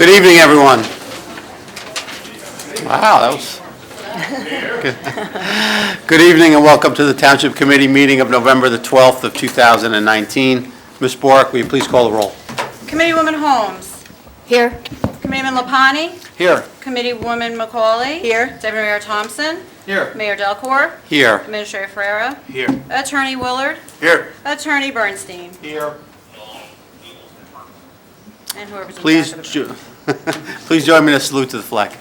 Good evening, everyone. Wow, that was good. Good evening and welcome to the Township Committee meeting of November the 12th of 2019. Ms. Bork, will you please call the roll? Committeewoman Holmes. Here. Committeeman Lapani. Here. Committeewoman McCauley. Here. Deputy Mayor Thompson. Here. Mayor Delcor. Here. Administrator Ferrera. Here. Attorney Willard. Here. Attorney Bernstein. Here. And whoever's in Please, charge of the please join me in a salute to the flag.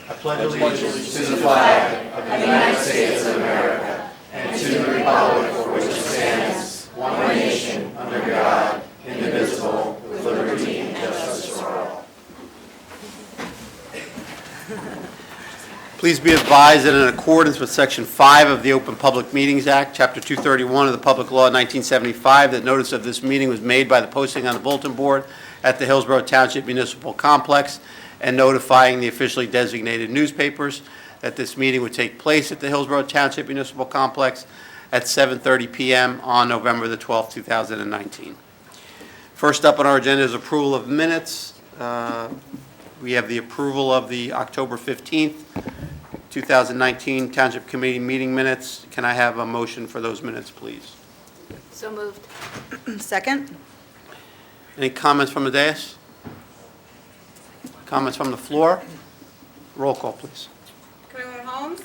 I pledge allegiance to the flag of the United States of America and to the republic for which it stands, one nation, under God, indivisible, with liberty and justice for all. Please be advised that in accordance with Section 5 of the Open Public Meetings Act, Chapter 231 of the Public Law 1975, that notice of this meeting was made by the posting on the bulletin board at the Hillsborough Township Municipal Complex and notifying the officially designated newspapers that this meeting would take place at the Hillsborough Township Municipal Complex at 7:30 p.m. on November the 12th, 2019. First up on our agenda is approval of minutes. We have the approval of the October 15th, 2019 Township Committee meeting minutes. Can I have a motion for those minutes, please? So moved. Second. Any comments from the dais? Comments from the floor? Roll call, please. Committeewoman Holmes.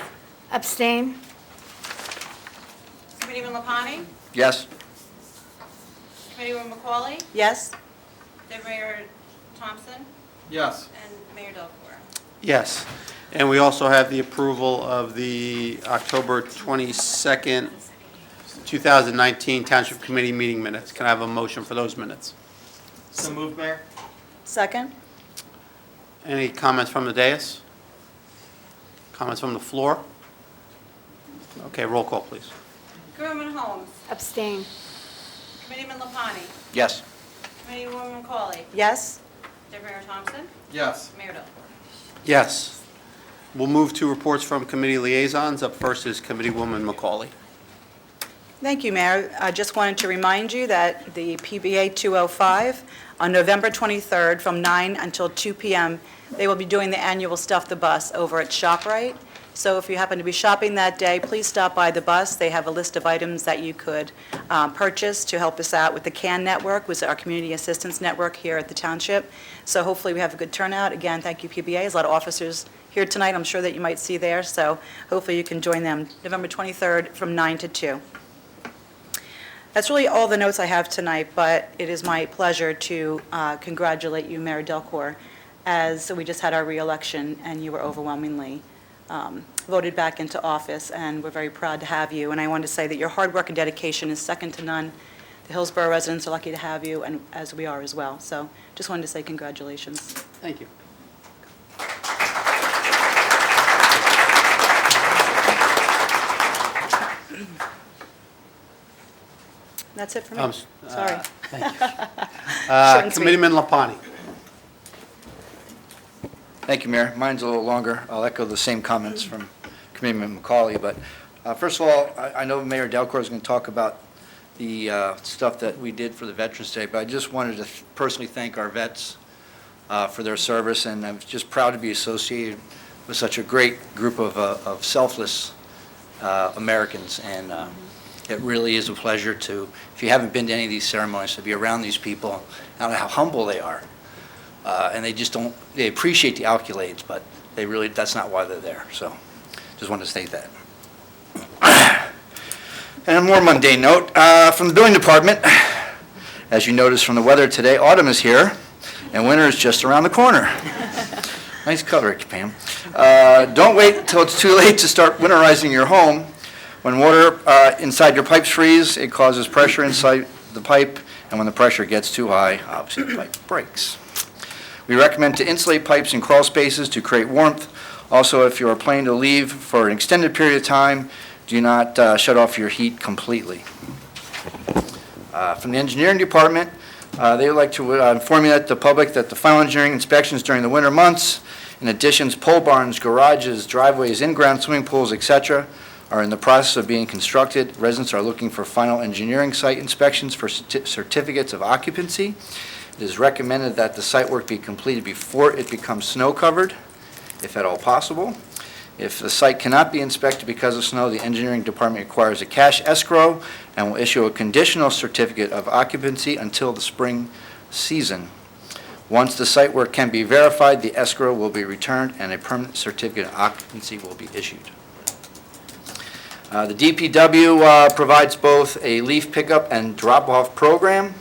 Abstain. Committeeman Lapani. Yes. Committeewoman McCauley. Yes. Deputy Mayor Thompson. Yes. And Mayor Delcor. Yes. And we also have the approval of the October 22nd, 2019 Township Committee meeting minutes. Can I have a motion for those minutes? So moved, Mayor. Second. Any comments from the dais? Comments from the floor? Okay, roll call, please. Committeewoman Holmes. Abstain. Committeeman Lapani. Yes. Committeewoman McCauley. Yes. Deputy Mayor Thompson. Yes. Mayor Delcor. Yes. We'll move to reports from committee liaisons. Up first is Committeewoman McCauley. Thank you, Mayor. I just wanted to remind you that the PBA 205, on November 23rd from 9 until 2 p.m., they will be doing the annual Stuff the Bus over at ShopRite. So if you happen to be shopping that day, please stop by the bus. They have a list of items that you could purchase to help us out with the CAN network, which is our community assistance network here at the Township. So hopefully we have a good turnout. Again, thank you, PBA. There's a lot of officers here tonight I'm sure that you might see there. So hopefully you can join them November 23rd from 9 to 2. That's really all the notes I have tonight, but it is my pleasure to congratulate you, Mayor Delcor, as we just had our re-election and you were overwhelmingly voted back into office, and we're very proud to have you. And I want to say that your hard work and dedication is second to none. The Hillsborough residents are lucky to have you, and as we are as well. So just wanted to say congratulations. Thank you. That's it for me. Sorry. Thank you. Short and sweet. Committeeman Lapani. Thank you, Mayor. Mine's a little longer. I'll echo the same comments from Committeeman McCauley. But first of all, I know Mayor Delcor is going to talk about the stuff that we did for the Veterans Day, but I just wanted to personally thank our vets for their service, and I'm just proud to be associated with such a great group of selfless Americans. And it really is a pleasure to, if you haven't been to any of these ceremonies, to be around these people and how humble they are. And they just don't, they appreciate the accolades, but they really, that's not why they're there. So just wanted to state that. And a more mundane note, from the building department, as you notice from the weather today, autumn is here and winter is just around the corner. Nice color, Pam. Don't wait until it's too late to start winterizing your home. When water inside your pipes freeze, it causes pressure inside the pipe, and when the pressure gets too high, obviously the pipe breaks. We recommend to insulate pipes in crawl spaces to create warmth. Also, if you are planning to leave for an extended period of time, do not shut off your heat completely. From the engineering department, they would like to inform you that the public that the final engineering inspections during the winter months, in addition to pole barns, garages, driveways, in-ground swimming pools, etc., are in the process of being constructed. Residents are looking for final engineering site inspections for certificates of occupancy. It is recommended that the site work be completed before it becomes snow-covered, if at all possible. If the site cannot be inspected because of snow, the engineering department requires a cash escrow and will issue a conditional certificate of occupancy until the spring season. Once the site work can be verified, the escrow will be returned and a permanent certificate of occupancy will be issued. The DPW provides both a leaf pickup and drop-off program.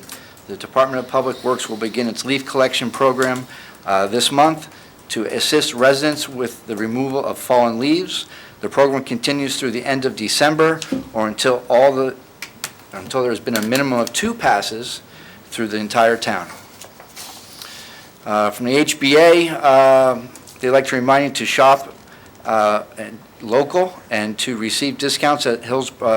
The Department of Public Works will begin its leaf collection program this month to assist residents with the removal of fallen leaves. The program continues through the end of December or until there's been a minimum of 2 passes through the entire town. From the HBA, they'd like to remind you to shop local and to receive discounts at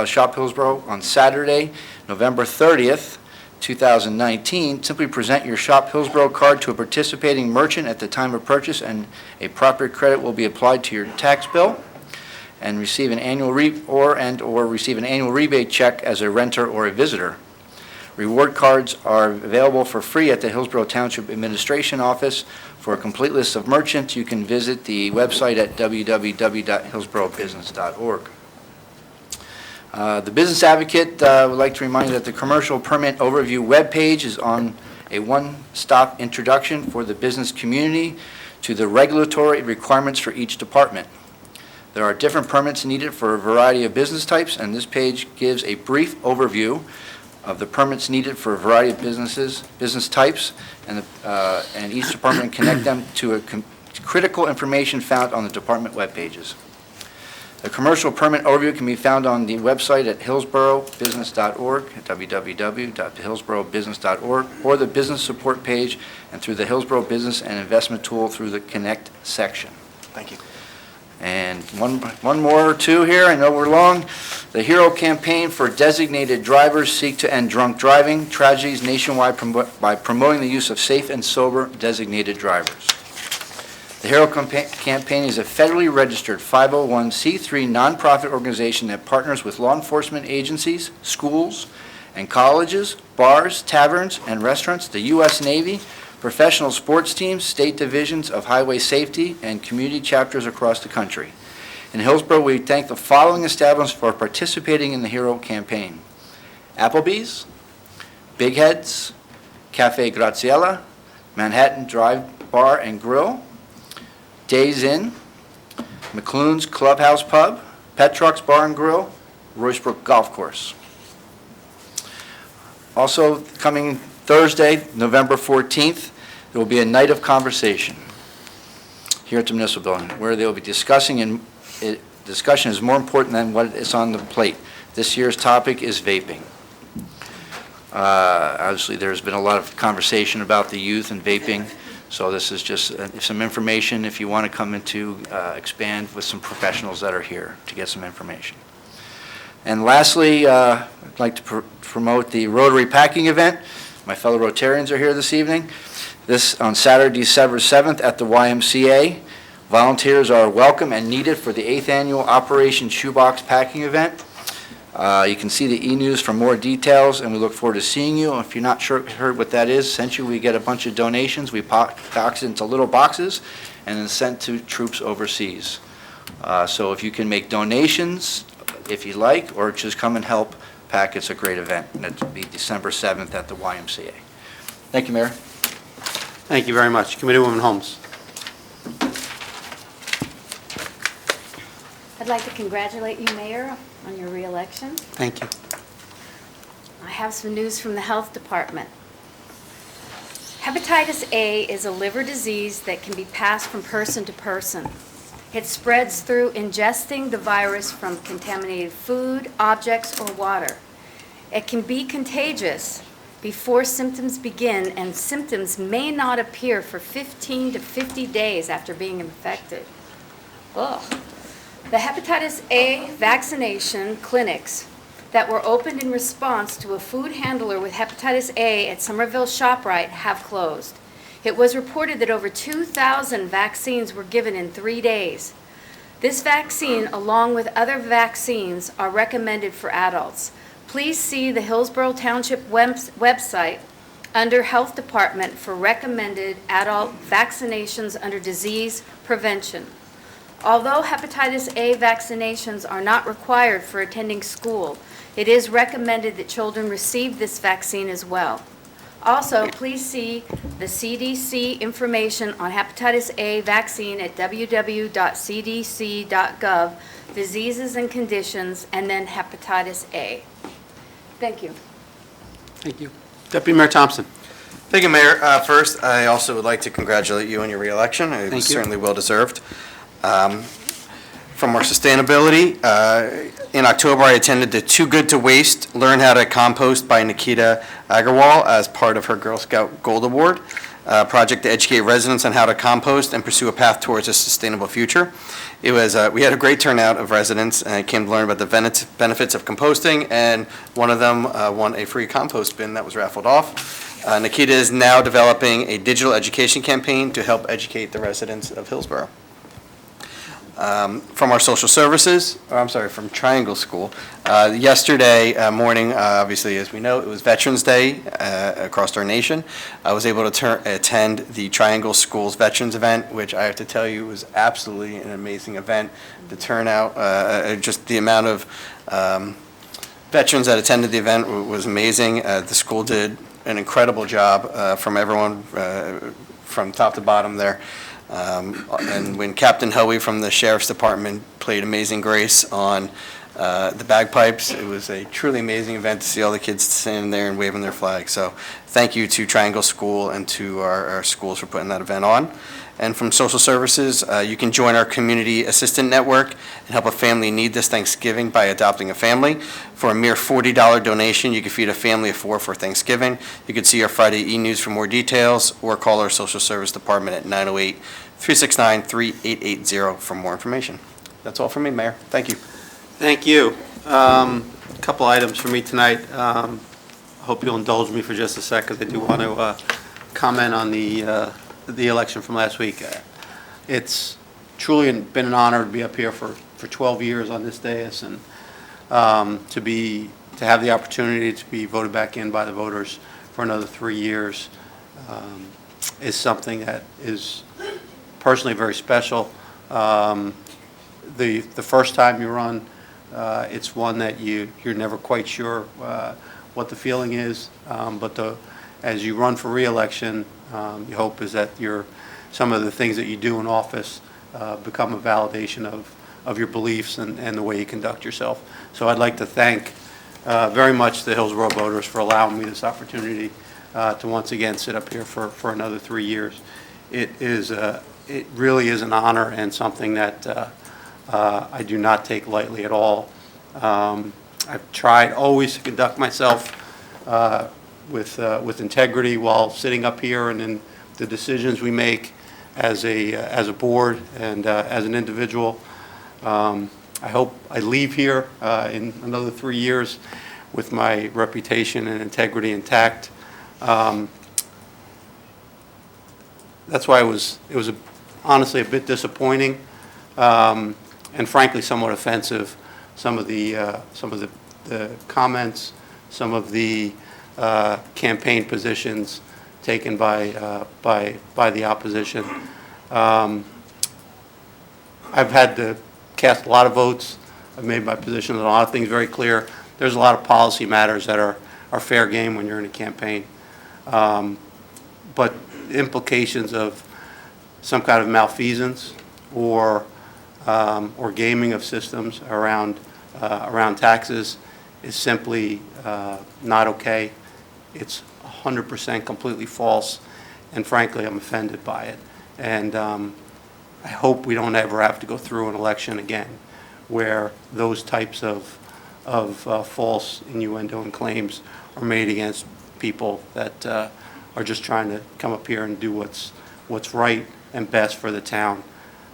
Shop Hillsborough on Saturday, November 30th, 2019. Simply present your Shop Hillsborough card to a participating merchant at the time of purchase, and a proper credit will be applied to your tax bill, and receive an annual receive an annual rebate check as a renter or a visitor. Reward cards are available for free at the Hillsborough Township Administration Office. For a complete list of merchants, you can visit the website at www.hillsboroughbusiness.org. The Business Advocate would like to remind you that the commercial permit overview webpage is on a one-stop introduction for the business community to the regulatory requirements for each department. There are different permits needed for a variety of business types, and this page gives a brief overview of the permits needed for a variety of business types, and each department connect them to critical information found on the department web pages. The commercial permit overview can be found on the website at hillsboroughbusiness.org, at www.hillsboroughbusiness.org, or the business support page, and through the Hillsborough Business and Investment tool through the Connect section. Thank you. And one more or two here, I know we're long. The HERO campaign for designated drivers seek to end drunk driving tragedies nationwide by promoting the use of safe and sober designated drivers. The HERO campaign is a federally registered 501c3 nonprofit organization that partners with law enforcement agencies, schools, and colleges, bars, taverns, and restaurants, the U.S. Navy, professional sports teams, state divisions of highway safety, and community chapters across the country. In Hillsborough, we thank the following establishments for participating in the HERO campaign: Applebee's, Big Heads, Cafe Graziella, Manhattan Drive Bar and Grill, Days Inn, McClune's Clubhouse Pub, Pet Trucks Bar and Grill, Roycebrook Golf Course. Also coming Thursday, November 14th, there will be a night of conversation here at the Municipal Building, where they will be discussing, and discussion is more important than what is on the plate. This year's topic is vaping. Obviously, there's been a lot of conversation about the youth and vaping, so this is just some information if you want to come in to expand with some professionals that are here to get some information. And lastly, I'd like to promote the Rotary Packing event. My fellow Rotarians are here this evening. This on Saturday, December 7th at the YMCA. Volunteers are welcome and needed for the 8th annual Operation Shoebox Packing event. You can see the e-news for more details, and we look forward to seeing you. If you're not sure heard what that is, we get a bunch of donations. We box it into little boxes and then sent to troops overseas. So if you can make donations, if you like, or just come and help pack, it's a great event. And it'll be December 7th at the YMCA. Thank you, Mayor. Thank you very much. Committeewoman Holmes. I'd like to congratulate you, Mayor, on your reelection. Thank you. I have some news from the Health Department. Hepatitis A is a liver disease that can be passed from person to person. It spreads through ingesting the virus from contaminated food, objects, or water. It can be contagious before symptoms begin, and symptoms may not appear for 15 to 50 days after being infected. Ugh. The hepatitis A vaccination clinics that were opened in response to a food handler with hepatitis A at Somerville ShopRite have closed. It was reported that over 2,000 vaccines were given in 3 days. This vaccine, along with other vaccines, are recommended for adults. Please see the Hillsborough Township website under Health Department for recommended adult vaccinations under disease prevention. Although hepatitis A vaccinations are not required for attending school, it is recommended that children receive this vaccine as well. Also, please see the CDC information on hepatitis A vaccine at www.cdc.gov, diseases and conditions, and then hepatitis A. Thank you. Thank you. Deputy Mayor Thompson. Thank you, Mayor. First, I also would like to congratulate you on your reelection. It was you. certainly well-deserved. From our sustainability, in October, I attended the Too Good to Waste, Learn How to Compost by Nikita Agarwal as part of her Girl Scout Gold Award project to educate residents on how to compost and pursue a path towards a sustainable future. It was, we had a great turnout of residents and came to learn about the benefits of composting, and one of them won a free compost bin that was raffled off. Nikita is now developing a digital education campaign to help educate the residents of Hillsborough. From our social services, from Triangle School. Yesterday morning, obviously, as we know, it was Veterans Day across our nation. I was able to attend the Triangle School's Veterans event, which I have to tell you was absolutely an amazing event. The turnout, just the amount of veterans that attended the event was amazing. The school did an incredible job from everyone from top to bottom there. And when Captain Hoey from the Sheriff's Department played Amazing Grace on the bagpipes, it was a truly amazing event to see all the kids standing there and waving their flag. So thank you to Triangle School and to our schools for putting that event on. And from social services, you can join our community assistant network and help a family in need this Thanksgiving by adopting a family. For a mere $40 donation, you can feed a family of 4 for Thanksgiving. You can see our Friday e-news for more details or call our social service department at 908-369-3880 for more information. That's all from me, Mayor. Thank you. Thank you. A couple items for me tonight. I hope you'll indulge me for just a second. I do want to comment on the election from last week. It's truly been an honor to be up here for 12 years on this dais, and to have the opportunity to be voted back in by the voters for another 3 years is something that is personally very special. The first time you run, it's one that you're never quite sure what the feeling is, but as you run for re-election, your hope is that some of the things that you do in office become a validation of your beliefs and the way you conduct yourself. So I'd like to thank very much the Hillsborough voters for allowing me this opportunity to once again sit up here for another 3 years. It really is an honor and something that I do not take lightly at all. I've tried always to conduct myself with integrity while sitting up here, and in the decisions we make as a board and as an individual. I hope I leave here in another 3 years with my reputation and integrity intact. That's why it was honestly a bit disappointing, and frankly somewhat offensive. Some of the comments, some of the campaign positions taken by the opposition. I've had to cast a lot of votes. I've made my position on a lot of things very clear. There's a lot of policy matters that are fair game when you're in a campaign. But the implications of some kind of malfeasance or gaming of systems around taxes is simply not okay. It's 100% completely false, and frankly, I'm offended by it. And I hope we don't ever have to go through an election again where those types of false innuendo and claims are made against people that are just trying to come up here and do what's right and best for the town.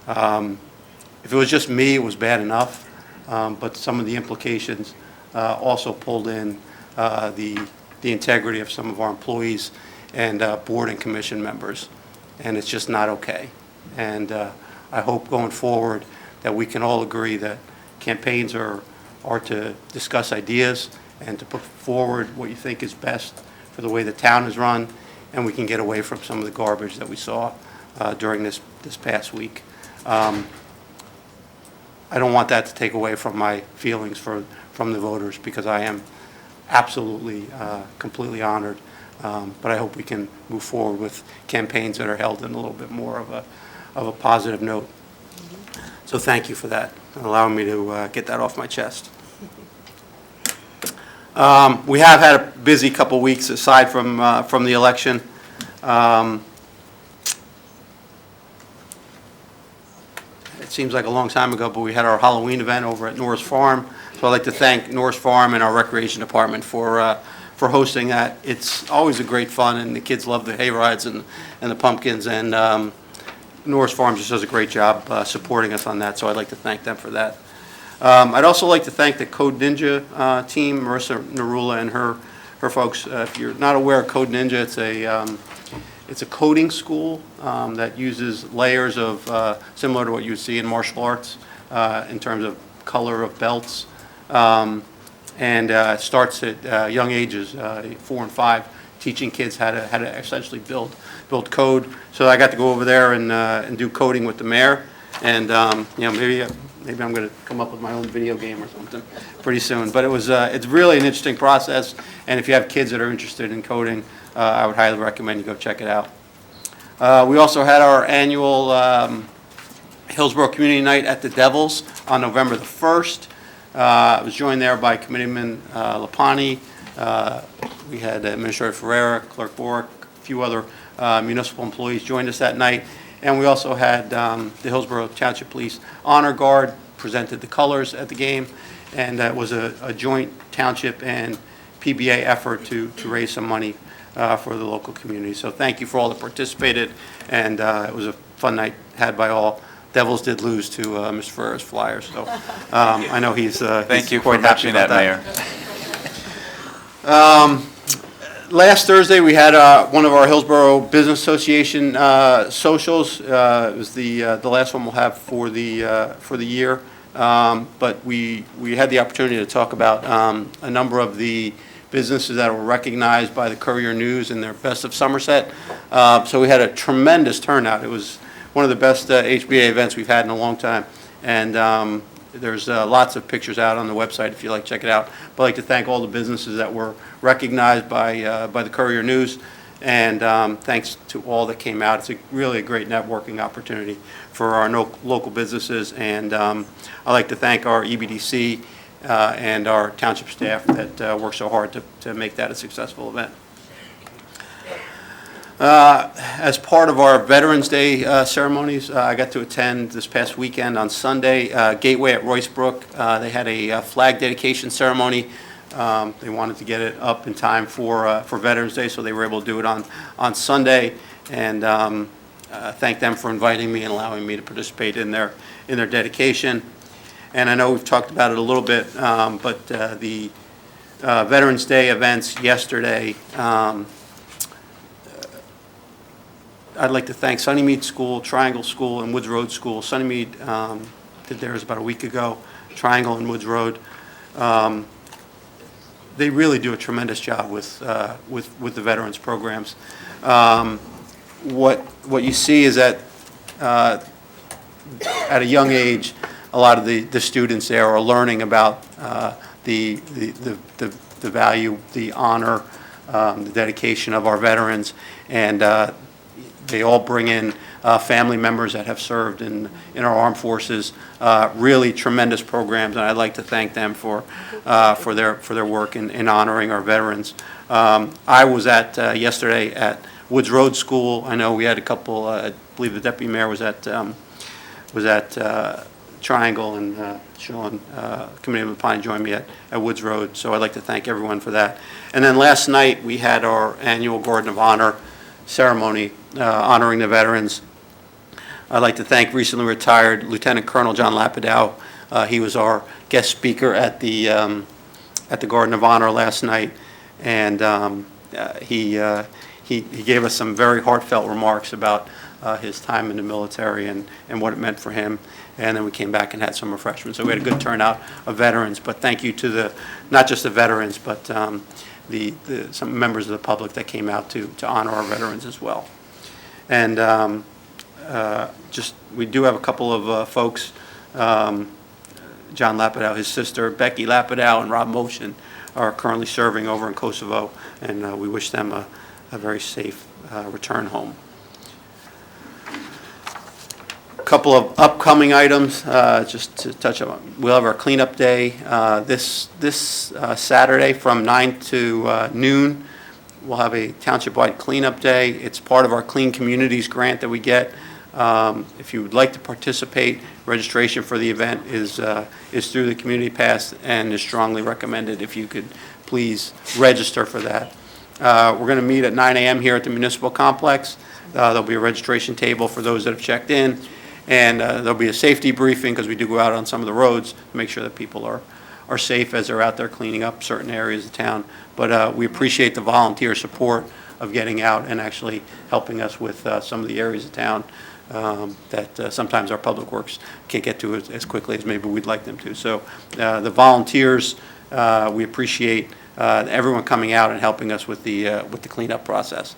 If it was just me, it was bad enough, but some of the implications also pulled in the integrity of some of our employees and board and commission members, and it's just not okay. And I hope going forward that we can all agree that campaigns are to discuss ideas and to put forward what you think is best for the way the town is run, and we can get away from some of the garbage that we saw during this past week. I don't want that to take away from my feelings from the voters, because I am absolutely, completely honored. But I hope we can move forward with campaigns that are held in a little bit more of a positive note. So thank you for that, and allowing me to get that off my chest. We have had a busy couple weeks aside from the election. It seems like a long time ago, but we had our Halloween event over at Norris Farm. So I'd like to thank Norris Farm and our Recreation Department for hosting that. It's always a great fun, and the kids love the hay rides and the pumpkins, and Norris Farm just does a great job supporting us on that, so I'd like to thank them for that. I'd also like to thank the Code Ninja team, Marissa Narula and her folks. If you're not aware of Code Ninja, it's a coding school that uses layers of, similar to what you would see in martial arts in terms of color of belts, and it starts at young ages, 4 and 5, teaching kids how to essentially build code. So I got to go over there and do coding with the mayor, and maybe I'm going to come up with my own video game or something pretty soon. But it's really an interesting process, and if you have kids that are interested in coding, I would highly recommend you go check it out. We also had our annual Hillsborough Community Night at the Devils on November the 1st. I was joined there by Committeeman Lapani. We had Administrator Ferreira, Clerk Bork, a few other municipal employees joined us that night. And we also had the Hillsborough Township Police Honor Guard presented the colors at the game, and that was a joint Township and PBA effort to raise some money for the local community. So thank you for all that participated, and it was a fun night had by all. Devils did lose to Mr. Ferreira's Flyers, so I know he's Thank you for quite happy mentioning about that, that. Mayor. Last Thursday, we had one of our Hillsborough Business Association socials. It was the last one we'll have for the year. But we had the opportunity to talk about a number of the businesses that were recognized by the Courier News in their Best of Somerset. So we had a tremendous turnout. It was one of the best HBA events we've had in a long time. And there's lots of pictures out on the website if you'd like to check it out. But I'd like to thank all the businesses that were recognized by the Courier News, and thanks to all that came out. It's really a great networking opportunity for our local businesses, and I'd like to thank our EBDC and our township staff that worked so hard to make that a successful event. As part of our Veterans Day ceremonies, I got to attend this past weekend on Sunday, Gateway at Royce Brook. They had a flag dedication ceremony. They wanted to get it up in time for Veterans Day, so they were able to do it on Sunday. And thank them for inviting me and allowing me to participate in their dedication. And I know we've talked about it a little bit, but the Veterans Day events yesterday. I'd like to thank Sunnymead School, Triangle School, and Woods Road School. Sunnymead did theirs about a week ago, Triangle and Woods Road. They really do a tremendous job with the veterans programs. What you see is that at a young age, a lot of the students there are learning about the value, the honor, the dedication of our veterans, and they all bring in family members that have served in our armed forces. Really tremendous programs, and I'd like to thank them for their work in honoring our veterans. I was yesterday at Woods Road School. I know we had a couple. I believe the deputy mayor was at Triangle, and Sean, Committeeman Pine, joined me at Woods Road. So I'd like to thank everyone for that. And then last night we had our annual Garden of Honor ceremony honoring the veterans. I'd like to thank recently retired Lieutenant Colonel John Lapidow. He was our guest speaker at the Garden of Honor last night, and he he gave us some very heartfelt remarks about his time in the military and what it meant for him. And then we came back and had some refreshments. So we had a good turnout of veterans. But thank you to not just the veterans, but some members of the public that came out to honor our veterans as well. And we do have a couple of folks, John Lapidow, his sister, Becky Lapidow, and Rob Motion are currently serving over in Kosovo, and we wish them a very safe return home. Couple of upcoming items, just to touch on. We'll have our cleanup day this Saturday from 9 to noon. We'll have a township-wide cleanup day. It's part of our Clean Communities grant that we get. If you would like to participate, registration for the event is through the Community Pass and is strongly recommended. If you could please register for that. We're going to meet at 9 a.m. here at the Municipal Complex. There'll be a registration table for those that have checked in. And there'll be a safety briefing because we do go out on some of the roads to make sure that people are safe as they're out there cleaning up certain areas of town. But we appreciate the volunteer support of getting out and actually helping us with some of the areas of town that sometimes our public works can't get to as quickly as maybe we'd like them to. So the volunteers, we appreciate everyone coming out and helping us with the cleanup process.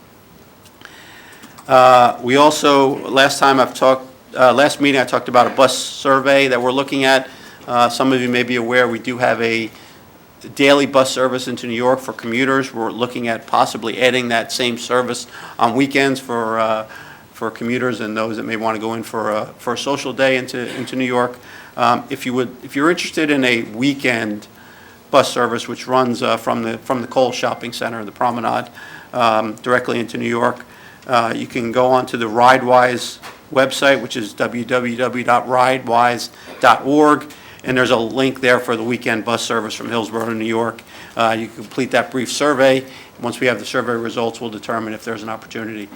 We also, last meeting I talked about a bus survey that we're looking at. Some of you may be aware we do have a daily bus service into New York for commuters. We're looking at possibly adding that same service on weekends for commuters and those that may want to go in for a social day into New York. If you're interested in a weekend bus service which runs from the Cole Shopping Center, the Promenade, directly into New York, you can go onto the RideWise website, which is www.ridewise.org, and there's a link there for the weekend bus service from Hillsborough to New York. You can complete that brief survey. Once we have the survey results, we'll determine if there's an opportunity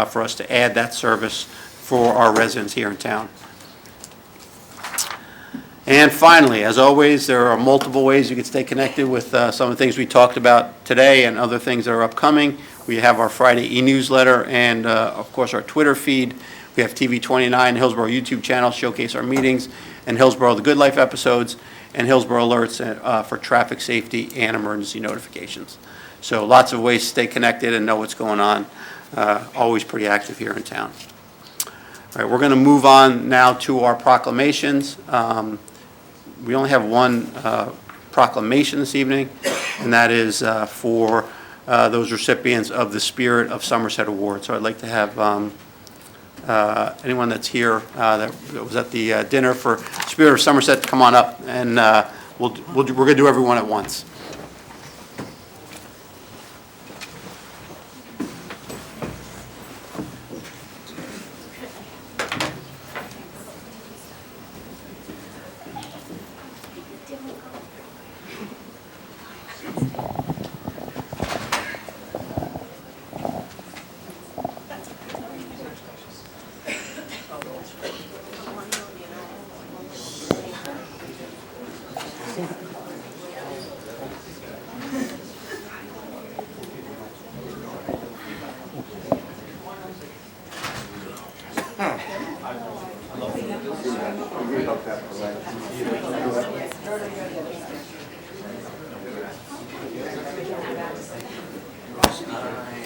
for us to add that service for our residents here in town. And finally, as always, there are multiple ways you can stay connected with some of the things we talked about today and other things that are upcoming. We have our Friday e-newsletter and, of course, our Twitter feed. We have TV 29, Hillsborough YouTube channel, showcase our meetings, and Hillsborough The Good Life episodes, and Hillsborough Alerts for traffic safety and emergency notifications. So lots of ways to stay connected and know what's going on. Always pretty active here in town. All right, we're going to move on now to our proclamations. We only have one proclamation this evening, and that is for those recipients of the Spirit of Somerset Award. So I'd like to have anyone that's here that was at the dinner for Spirit of Somerset, come on up, and we're going to do everyone at once.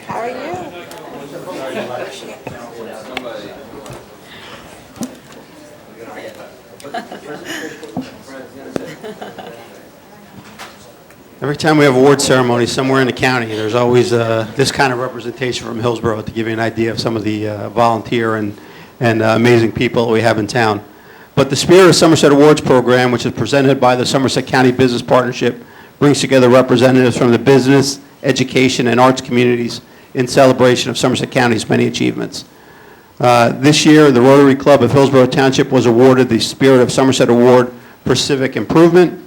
How are you? Every time we have award ceremonies somewhere in the county, there's always this kind of representation from Hillsborough to give you an idea of some of the volunteer and amazing people we have in town. But the Spirit of Somerset Awards program, which is presented by the Somerset County Business Partnership, brings together representatives from the business, education, and arts communities in celebration of Somerset County's many achievements. This year, the Rotary Club of Hillsborough Township was awarded the Spirit of Somerset Award for Civic Improvement.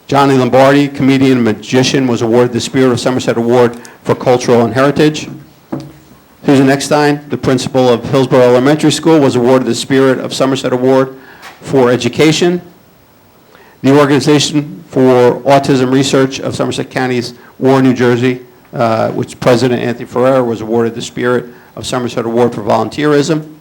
Johnny Lombardi, comedian and magician, was awarded the Spirit of Somerset Award for Cultural and Heritage. Susan Eckstein, the principal of Hillsborough Elementary School, was awarded the Spirit of Somerset Award for Education. The Organization for Autism Research of Somerset County's Warren, New Jersey, which President Anthony Ferrera was awarded the Spirit of Somerset Award for volunteerism.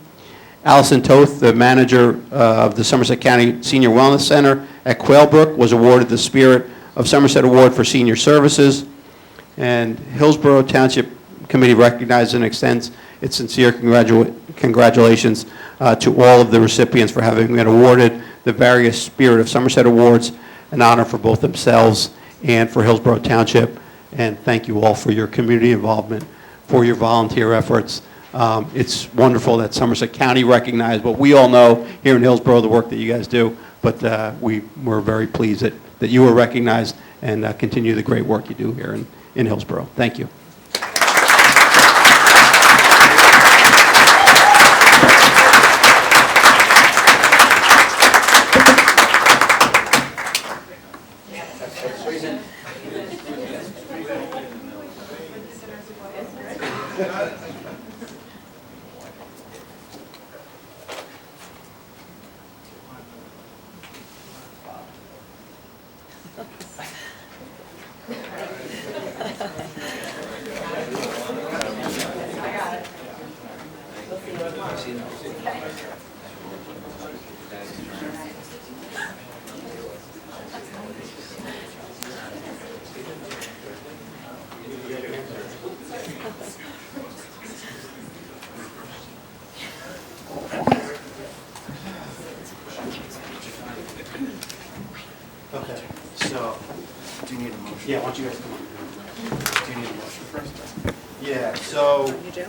Allison Toth, the manager of the Somerset County Senior Wellness Center at Quailbrook, was awarded the Spirit of Somerset Award for senior services. And Hillsborough Township Committee recognizes and extends its sincere congratulations to all of the recipients for having been awarded the various Spirit of Somerset Awards, an honor for both themselves and for Hillsborough Township. And thank you all for your community involvement, for your volunteer efforts. It's wonderful that Somerset County recognized, but we all know here in Hillsborough the work that you guys do, but we're very pleased that you were recognized and continue the great work you do here in Hillsborough. Thank you. Okay, so, do you need a motion? Yeah, why don't you guys come on? Do you need a motion first? Yeah, so. You do?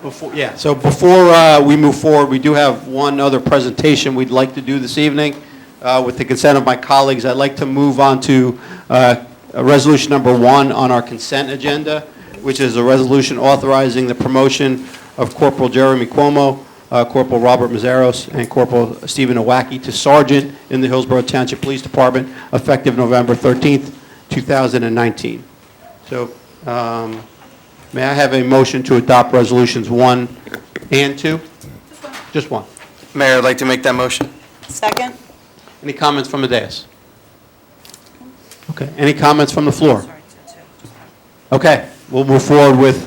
Before we move forward, we do have one other presentation we'd like to do this evening. With the consent of my colleagues, I'd like to move on to resolution number 1 on our consent agenda, which is a resolution authorizing the promotion of Corporal Jeremy Cuomo, Corporal Robert Mazzaros, and Corporal Stephen Owacki to Sergeant in the Hillsborough Township Police Department, effective November 13th, 2019. So, may I have a motion to adopt resolutions 1 and 2? Just one. Mayor, I'd like to make that motion. Second? Any comments from the dais? Okay, any comments from the floor? Okay, we'll move forward with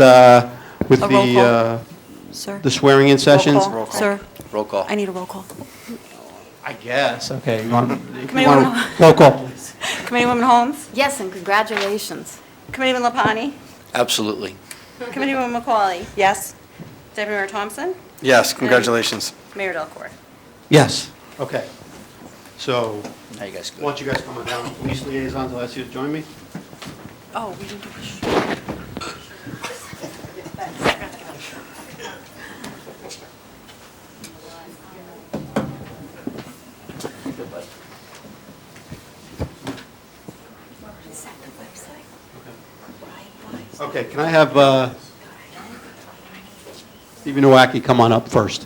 Sir? the swearing-in sessions. Roll call. Sir, Roll call. I need a roll call. I guess, okay. You want Committeewoman roll call, please. Committeewoman Holmes, Yes, and congratulations. Committeeman Lapani, Absolutely. Committeewoman McCauley, Yes? Deputy Mayor Thompson, Yes, congratulations. Mayor Delcor. Yes, okay. So, How you guys why don't you guys come on down, police liaisons, I'll ask you to join me. Oh, we didn't do this. Okay, can I have Stephen Owacki come on up first?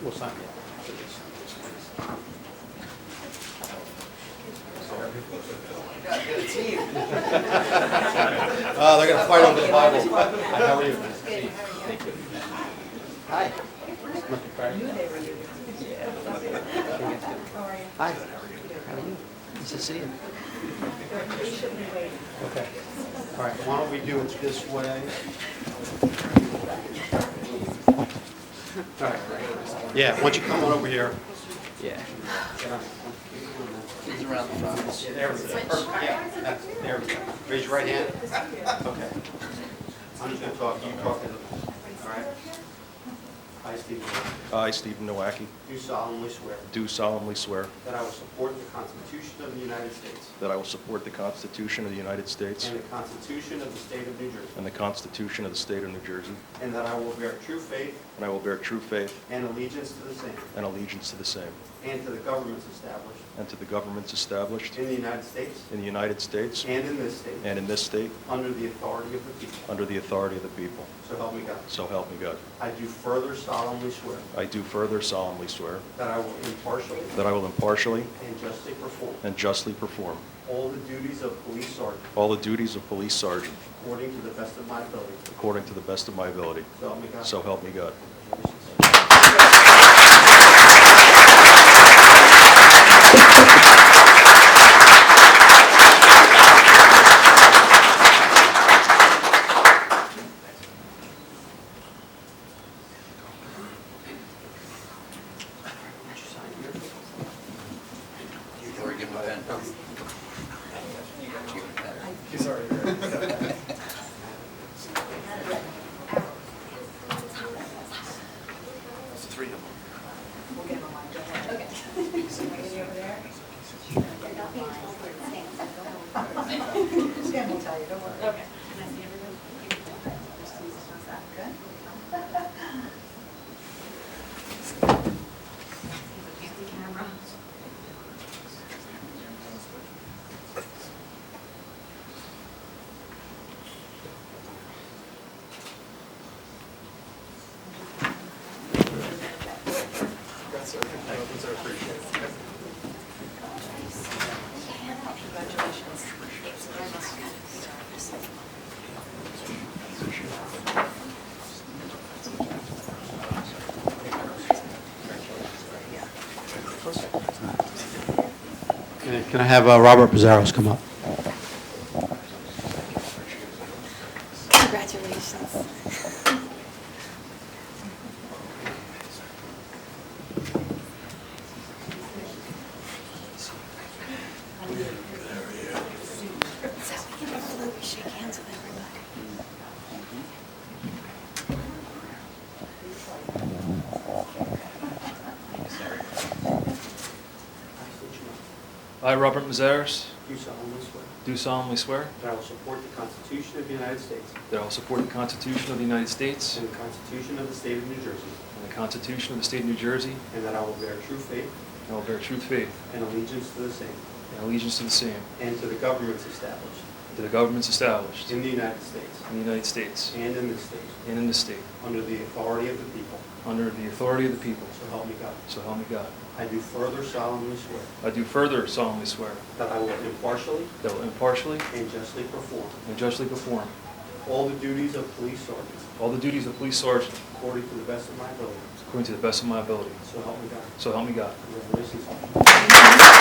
We'll sign it. They're going to fight over the Bible. Hi, how are you? Hi. Hi. How are you? Nice to see you. Okay. All right, why don't we do it this way? All right. Yeah, why don't you come on over here? Yeah. He's around the front. There we go. Perfect. Yeah, there we go. Raise your right hand. Okay. I'm just going to talk, you talk to them. All right? I, Stephen Owacki, I, Stephen Nowacki, do solemnly swear do solemnly swear that I will support the Constitution of the United States that I will support the Constitution of the United States and the Constitution of the State of New Jersey, and the Constitution of the State of New Jersey, and that I will bear true faith and I will bear true faith and allegiance to the same and allegiance to the same, and to the governments established and to the governments established in the United States in the United States and in this state and in this state under the authority of the people. under the authority of the people. So help me God. So help me God. I do further solemnly swear I do further solemnly swear that I will impartially that I will impartially and justly perform all the duties of police sergeant according to the best of my ability. according to the best of my ability. So help me God. So help me God. Can I have Robert Pizarro's come up? Congratulations. Shake hands with everybody. I, Robert Mazares, Do solemnly swear do solemnly swear that I will support the Constitution of the United States that I will support the Constitution of the United States and the Constitution of the State of New Jersey, and the Constitution of the State of New Jersey, and that I will bear true faith and I will bear true faith and allegiance to the same and allegiance to the same, and to the governments established to the governments established in the United States in the United States and in this state and in this state, under the authority of the people, under the authority of the people, so help me God. so help me God. I do further solemnly swear I do further solemnly swear that I will impartially that I will impartially and justly perform and justly perform all the duties of police sergeant all the duties of police sergeant according to the best of my ability, according to the best of my ability, so help me God. so help me God. Congratulations.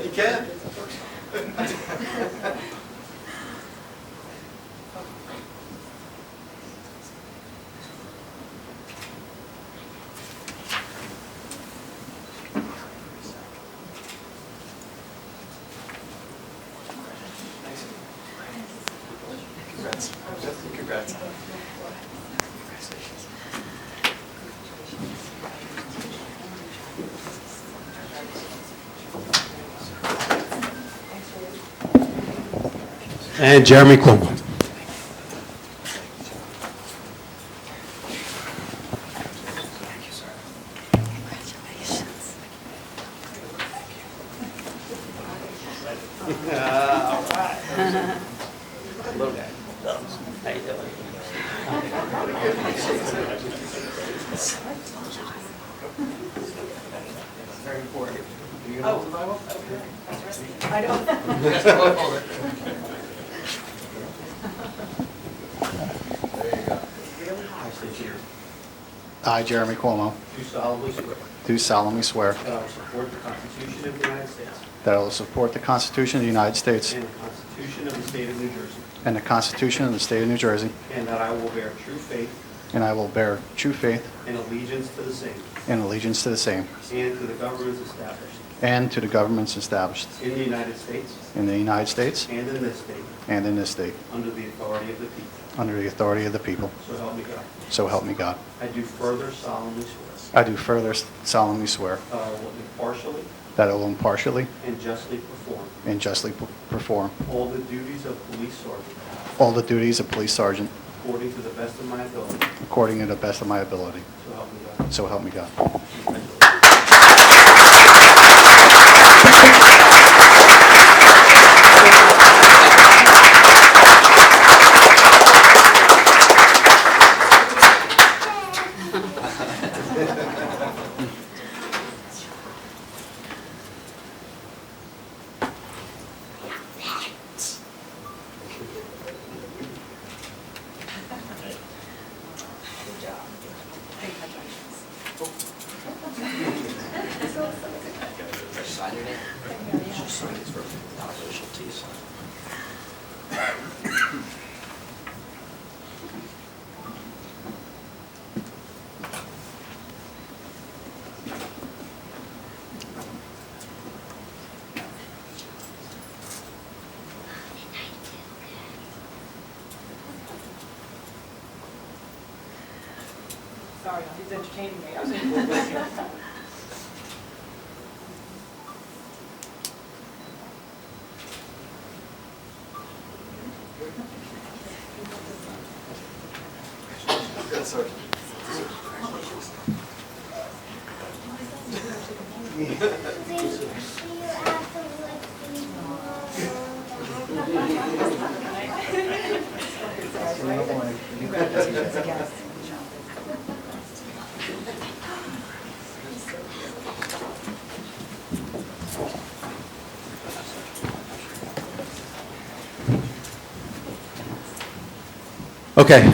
You can. Congrats. And Jeremy Cuomo. I, Jeremy Cuomo, Do solemnly swear do solemnly swear that I will support the Constitution of the United States that I will support the Constitution of the United States and the Constitution of the State of New Jersey, and the Constitution of the State of New Jersey, and that I will bear true faith and I will bear true faith and allegiance to the same and allegiance to the same, and to the governments established and to the governments established in the United States in the United States and in this state and in this state, under the authority of the people. under the authority of the people. So help me God. So help me God. I do further solemnly swear I do further solemnly swear that I will impartially that I will impartially and justly perform and justly perform all the duties of police sergeant all the duties of police sergeant according to the best of my ability. according to the best of my ability. So help me God. So help me God. Congratulations. Sorry, he's entertaining me. I was in Okay,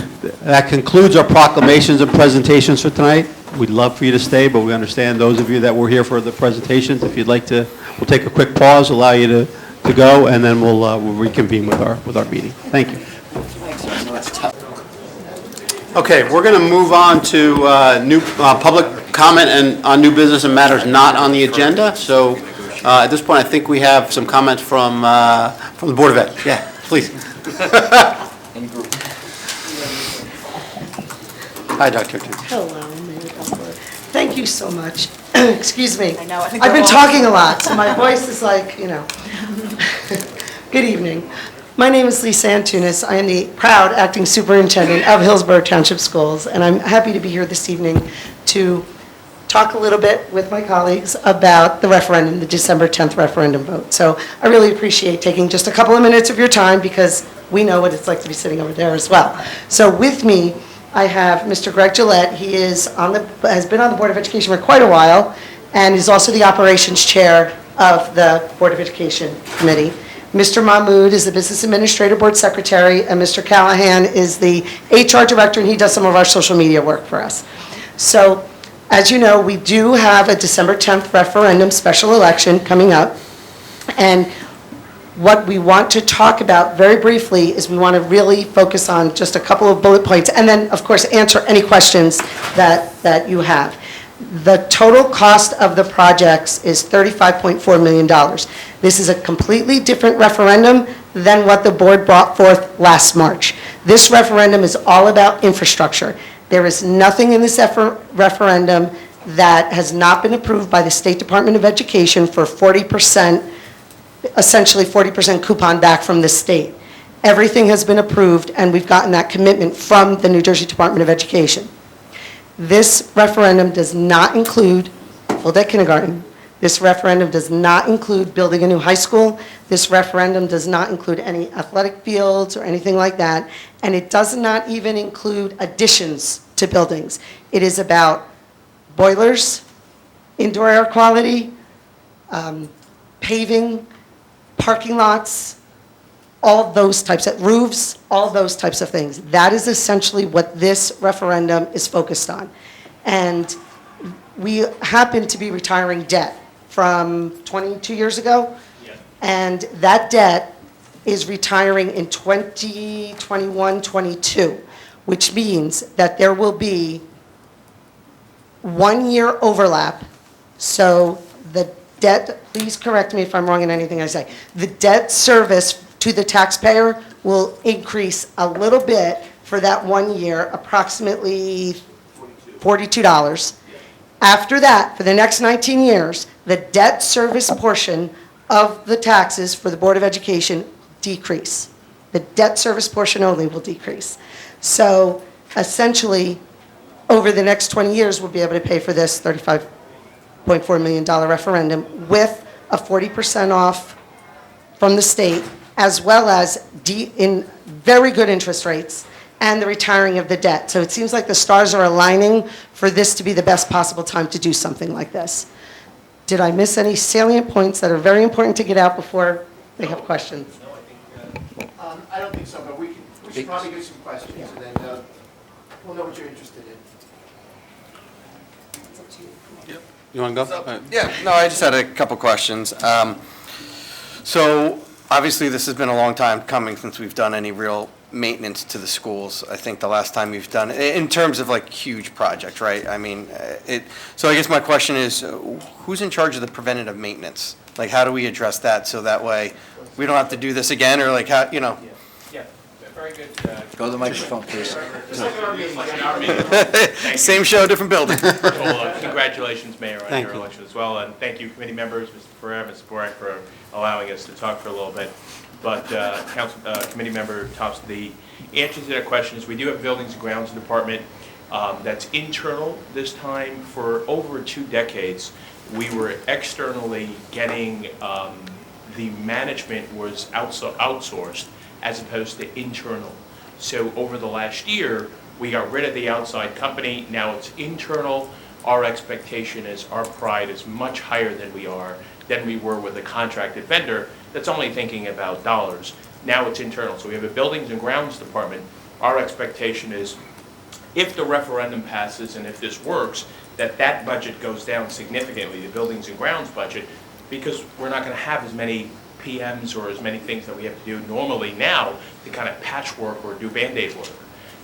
that concludes our proclamations and presentations for tonight. We'd love for you to stay, but we understand those of you that were here for the presentations, if you'd like to, we'll take a quick pause, allow you to go, and then we'll reconvene with our meeting. Thank you. Okay, we're going to move on to new public comment and on new business and matters not on the agenda. So at this point, I think we have some comments from the Board of Ed. Yeah, please. Hi, Dr. Tucci. Hello, Mayor Duckworth. Thank you so much. Excuse me. I know, I think I've been we're all- talking a lot, so my voice is like, you know. Good evening. My name is Lisa Antunes. I am the proud acting superintendent of Hillsborough Township Schools, and I'm happy to be here this evening to talk a little bit with my colleagues about the referendum, the December 10th referendum vote. So I really appreciate taking just a couple of minutes of your time because we know what it's like to be sitting over there as well. So with me, I have Mr. Greg Gillette. He is has been on the Board of Education for quite a while and is also the operations chair of the Board of Education Committee. Mr. Mahmood is the Business Administrator Board Secretary, and Mr. Callahan is the HR Director, and he does some of our social media work for us. So, as you know, we do have a December 10th referendum special election coming up, and what we want to talk about very briefly is we want to really focus on just a couple of bullet points, and then, of course, answer any questions that you have. The total cost of the projects is $35.4 million. This is a completely different referendum than what the board brought forth last March. This referendum is all about infrastructure. There is nothing in this referendum that has not been approved by the State Department of Education for 40%, essentially 40% coupon back from the state. Everything has been approved, and we've gotten that commitment from the New Jersey Department of Education. This referendum does not include full-day kindergarten. This referendum does not include building a new high school. This referendum does not include any athletic fields or anything like that. And it does not even include additions to buildings. It is about boilers, indoor air quality, paving, parking lots, all those types of roofs, all those types of things. That is essentially what this referendum is focused on. And we happen to be retiring debt from 22 years ago. Yeah. And that debt is retiring in 2021-22, which means that there will be 1 year overlap. So the debt, please correct me if I'm wrong in anything I say, the debt service to the taxpayer will increase a little bit for that 1 year, approximately $42. After that, for the next 19 years, the debt service portion of the taxes for the Board of Education decrease. The debt service portion only will decrease. So essentially, over the next 20 years, we'll be able to pay for this $35.4 million referendum with a 40% off from the state, as well as in very good interest rates and the retiring of the debt. So it seems like the stars are aligning for this to be the best possible time to do something like this. Did I miss any salient points that are very important to get out before they have questions? I don't think so, but we should probably get some questions, and then we'll know what you're interested in. You want to go? Yeah, no, I just had a couple questions. So obviously, this has been a long time coming since we've done any real maintenance to the schools. I think the last time we've done, in terms of like huge projects, right? I mean, so I guess my question is, who's in charge of the preventative maintenance? Like, how do we address that so that way we don't have to do this again, or like how, you know? Yeah, Very good. Go to the microphone, please. Same show, different building. First of all, congratulations, Mayor, on Thank your you. election as well, and thank you, committee members, Mr. Ferrer, Ms. Borek, for allowing us to talk for a little bit. But, Committee Member Thompson, the answer to that question is we do have a Buildings and Grounds Department that's internal this time. For over 2 decades, we were externally getting, the management was outsourced as opposed to internal. So over the last year, we got rid of the outside company. Now it's internal. Our expectation is our pride is much higher than we were with a contracted vendor that's only thinking about dollars. Now it's internal. So we have a Buildings and Grounds Department. Our expectation is if the referendum passes and if this works, that budget goes down significantly, the Buildings and Grounds budget, because we're not going to have as many PMs or as many things that we have to do normally now to kind of patchwork or do Band-Aid work.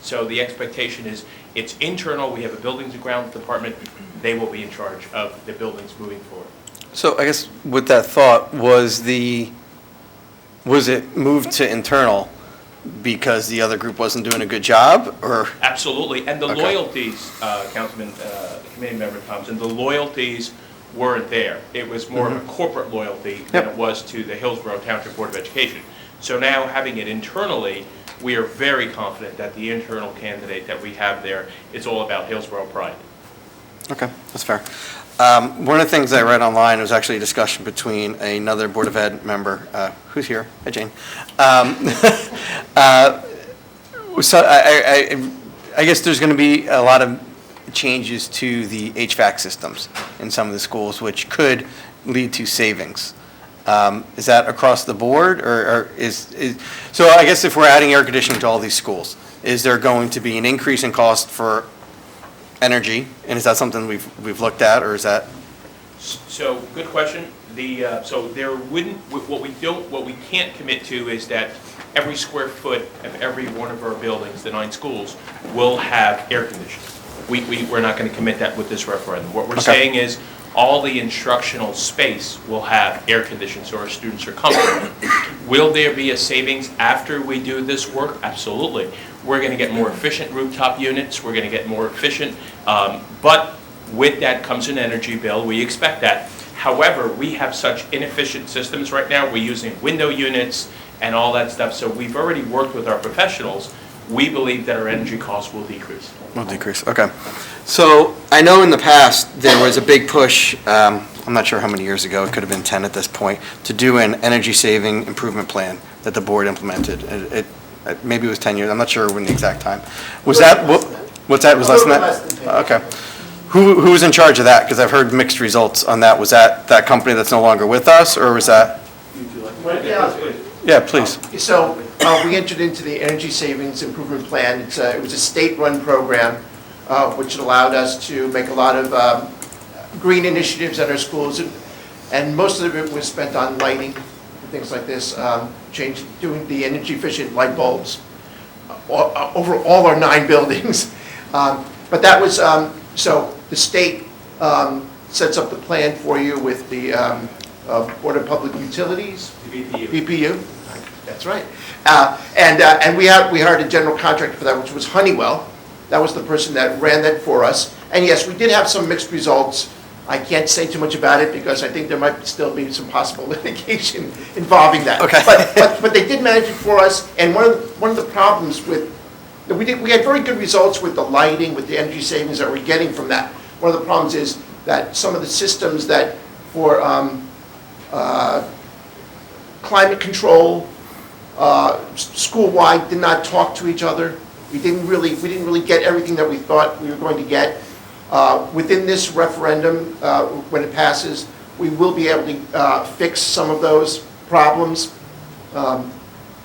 So the expectation is it's internal. We have a Buildings and Grounds Department. They will be in charge of the buildings moving forward. So I guess with that thought, was it moved to internal because the other group wasn't doing a good job, or? Absolutely. And the Okay. loyalties, Councilman, Committee Member Thompson, the loyalties weren't there. It was more of a corporate loyalty than it was to the Hillsborough Township Board of Education. So now having it internally, we are very confident that the internal candidate that we have there is all about Hillsborough pride. Okay, that's fair. One of the things I read online was actually a discussion between another Board of Ed member, who's here, hi Jane. So I guess there's going to be a lot of changes to the HVAC systems in some of the schools, which could lead to savings. Is that across the board, or so I guess if we're adding air conditioning to all these schools, is there going to be an increase in cost for energy, and is that something we've looked at, or is that? So, good question. So there wouldn't, what we can't commit to is that every square foot of every one of our buildings, the 9 schools, will have air conditioning. We're not going to commit that with this referendum. What we're saying is all the instructional space will have air conditioning so our students are comfortable. Will there be a savings after we do this work? Absolutely. We're going to get more efficient rooftop units. We're going to get more efficient. But with that comes an energy bill. We expect that. However, we have such inefficient systems right now. We're using window units and all that stuff. So we've already worked with our professionals. We believe that our energy costs will decrease. Will decrease, okay. So I know in the past, there was a big push, I'm not sure how many years ago, it could have been 10 at this point, to do an energy saving improvement plan that the board implemented. Maybe it was 10 years, I'm not sure when the exact time. Was that, what's that, was less than that? Okay. Who was in charge of that? Because I've heard mixed results on that. Was that company that's no longer with us, or was that? Yeah, please. So we entered into the Energy Savings Improvement Plan. It was a state-run program which allowed us to make a lot of green initiatives at our schools, and most of it was spent on lighting and things like this, doing the energy-efficient light bulbs over all our 9 buildings. But that was, so the state sets up the plan for you with the Board of Public Utilities, BPU. That's right. And we hired a general contractor for that, which was Honeywell. That was the person that ran that for us. And yes, we did have some mixed results. I can't say too much about it because I think there might still be some possible litigation involving that. Okay. But they did manage it for us. And one of the problems with, we had very good results with the lighting, with the energy savings that we're getting from that. One of the problems is that some of the systems that for climate control, school-wide did not talk to each other. We didn't really get everything that we thought we were going to get. Within this referendum, when it passes, we will be able to fix some of those problems.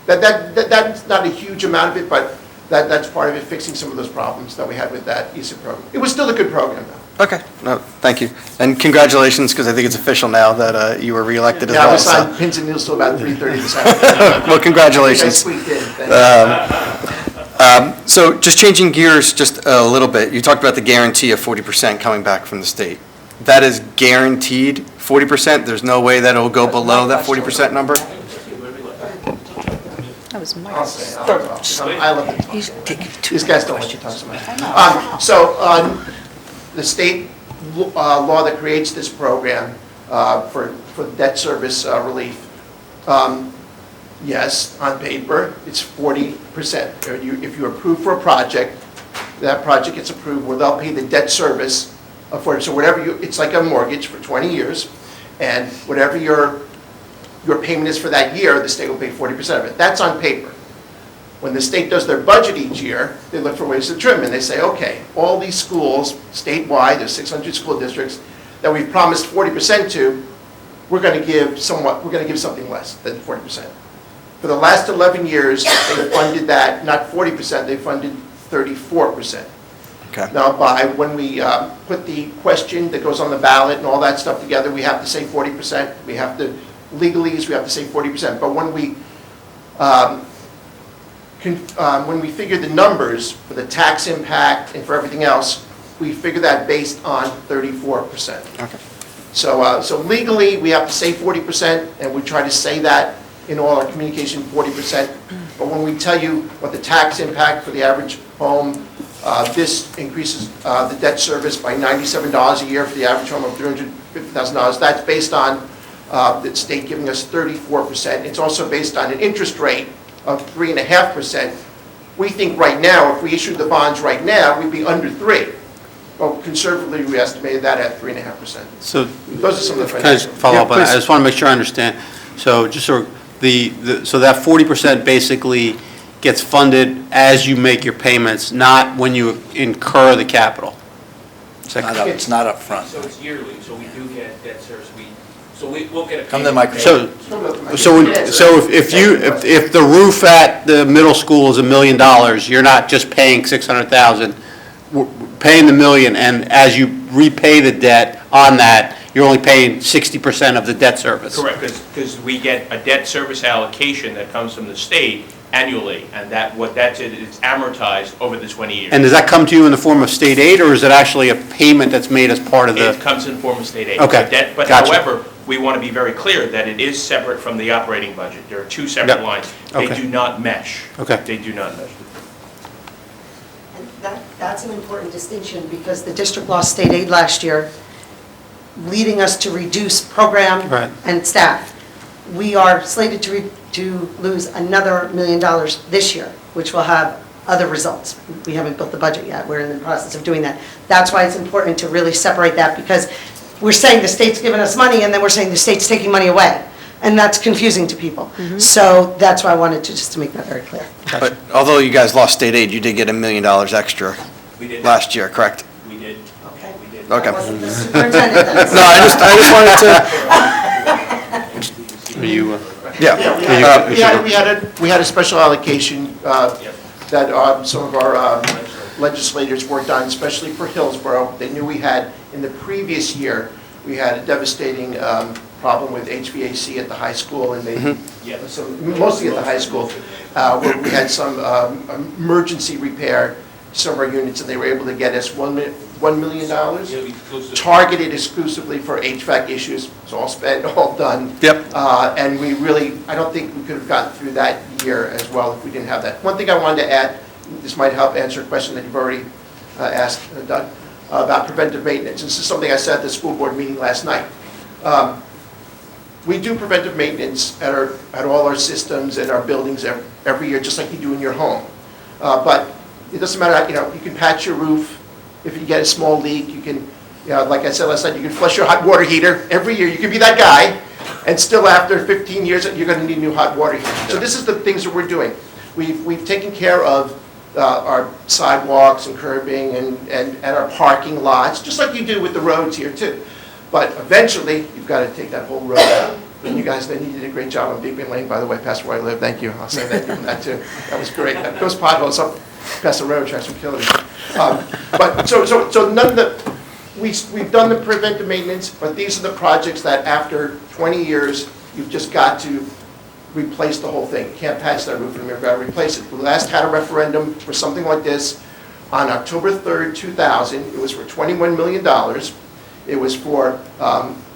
That's not a huge amount of it, but that's part of it, fixing some of those problems that we had with that ESIP program. It was still a good program, though. Okay, no, thank you. And congratulations, because I think it's official now that you were reelected as Yeah, I well. was on pins and needles till about 3:30 this afternoon. Well, congratulations. I squeaked in. Thank you. So just changing gears just a little bit, you talked about the guarantee of 40% coming back from the state. That is guaranteed 40%? There's no way that it'll go below that 40% number? That was Mike. I'll say, I love to talk. He's taking too These guys don't like to talk so much. So, the state law that creates this program for debt service relief, yes, on paper, it's 40%. If you approve for a project, that project gets approved, where they'll pay the debt service for it. So whatever it's like a mortgage for 20 years, and whatever your payment is for that year, the state will pay 40% of it. That's on paper. When the state does their budget each year, they look for ways to trim, and they say, okay, all these schools statewide, there's 600 school districts that we've promised 40% to, we're going to give something less than 40%. For the last 11 years, they funded that, not 40%, they funded 34%. Okay. Now, when we put the question that goes on the ballot and all that stuff together, we have to say 40%. We have to, legalese, we have to say 40%. But when we figure the numbers for the tax impact and for everything else, we figure that based on 34%. Okay. So legally, we have to say 40%, and we try to say that in all our communication, 40%. But when we tell you what the tax impact for the average home, this increases the debt service by $97 a year for the average home of $350,000. That's based on the state giving us 34%. It's also based on an interest rate of 3.5%. We think right now, if we issued the bonds right now, we'd be under 3. Well, conservatively, we estimated that at 3.5%. So, those are some of the can I just financial. follow up on that? I just want to make sure I understand. So just so so that 40% basically gets funded as you make your payments, not when you incur the capital? It's not up front. So it's yearly, so we do get debt service, we'll get a. Come to the microphone. If the roof at the middle school is $1 million, you're not just paying $600,000, we're paying the $1 million, and as you repay the debt on that, you're only paying 60% of the debt service. Correct, because we get a debt service allocation that comes from the state annually, and it's amortized over the 20 years. And does that come to you in the form of state aid, or is it actually a payment that's made as part of the? It comes in the form of state aid. Okay, But gotcha. however, we want to be very clear that it is separate from the operating budget. There are two separate Yep. lines. They Okay. do not mesh. Okay. They do not mesh. And that's an important distinction, because the district lost state aid last year, leading us to reduce program Right. and staff. We are slated to lose another $1 million this year, which will have other results. We haven't built the budget yet. We're in the process of doing that. That's why it's important to really separate that, because we're saying the state's giving us money, and then we're saying the state's taking money away. And that's confusing to people. So that's why I wanted to make that very clear. But although you guys lost state aid, you did get $1 million extra We did. last year, correct? We did. Okay? We did. Okay. That wasn't the superintendent then. No, I just wanted to, Are you, yeah. We had a special allocation that some of our legislators worked on, especially for Hillsborough. They knew we had, in the previous year, we had a devastating problem with HVAC at the high school, and mostly at the high school, where we had some emergency repair to some of our units, and they were able to get us $1 million, targeted exclusively for HVAC issues. It's all spent, all done. Yep. And I don't think we could have gotten through that year as well if we didn't have that. One thing I wanted to add, this might help answer a question that you've already asked, Doug, about preventive maintenance. This is something I said at the school board meeting last night. We do preventive maintenance at all our systems and our buildings every year, just like you do in your home. But it doesn't matter, you can patch your roof. If you get a small leak, you can, like I said last night, you can flush your hot water heater every year. You can be that guy, and still after 15 years, you're going to need a new hot water heater. So this is the things that we're doing. We've taken care of our sidewalks and curbing and our parking lots, just like you do with the roads here too. But eventually, you've got to take that whole road out. And you guys, you did a great job on Bigman Lane, by the way, past where I live. Thank you. I'll say thank you for that too. That was great. Those potholes up past the railroad tracks were killing me. But so none of the, we've done the preventive maintenance, but these are the projects that after 20 years, you've just got to replace the whole thing. You can't patch that roof anymore, you've got to replace it. We last had a referendum for something like this on October 3rd, 2000. It was for $21 million. It was for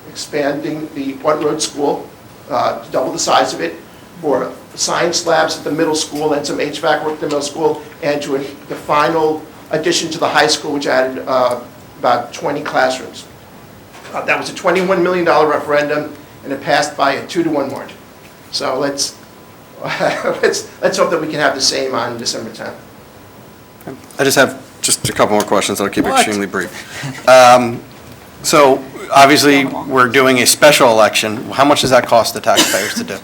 expanding the What Road School, to double the size of it, for science labs at the middle school and some HVAC work at the middle school, and to the final addition to the high school, which added about 20 classrooms. That was a $21 million referendum, and it passed by a 2-to-1 margin. So let's hope that we can have the same on December 10th. I just have just a couple more questions. I'll keep it extremely brief. So obviously, we're doing a special election. How much does that cost the taxpayers to do?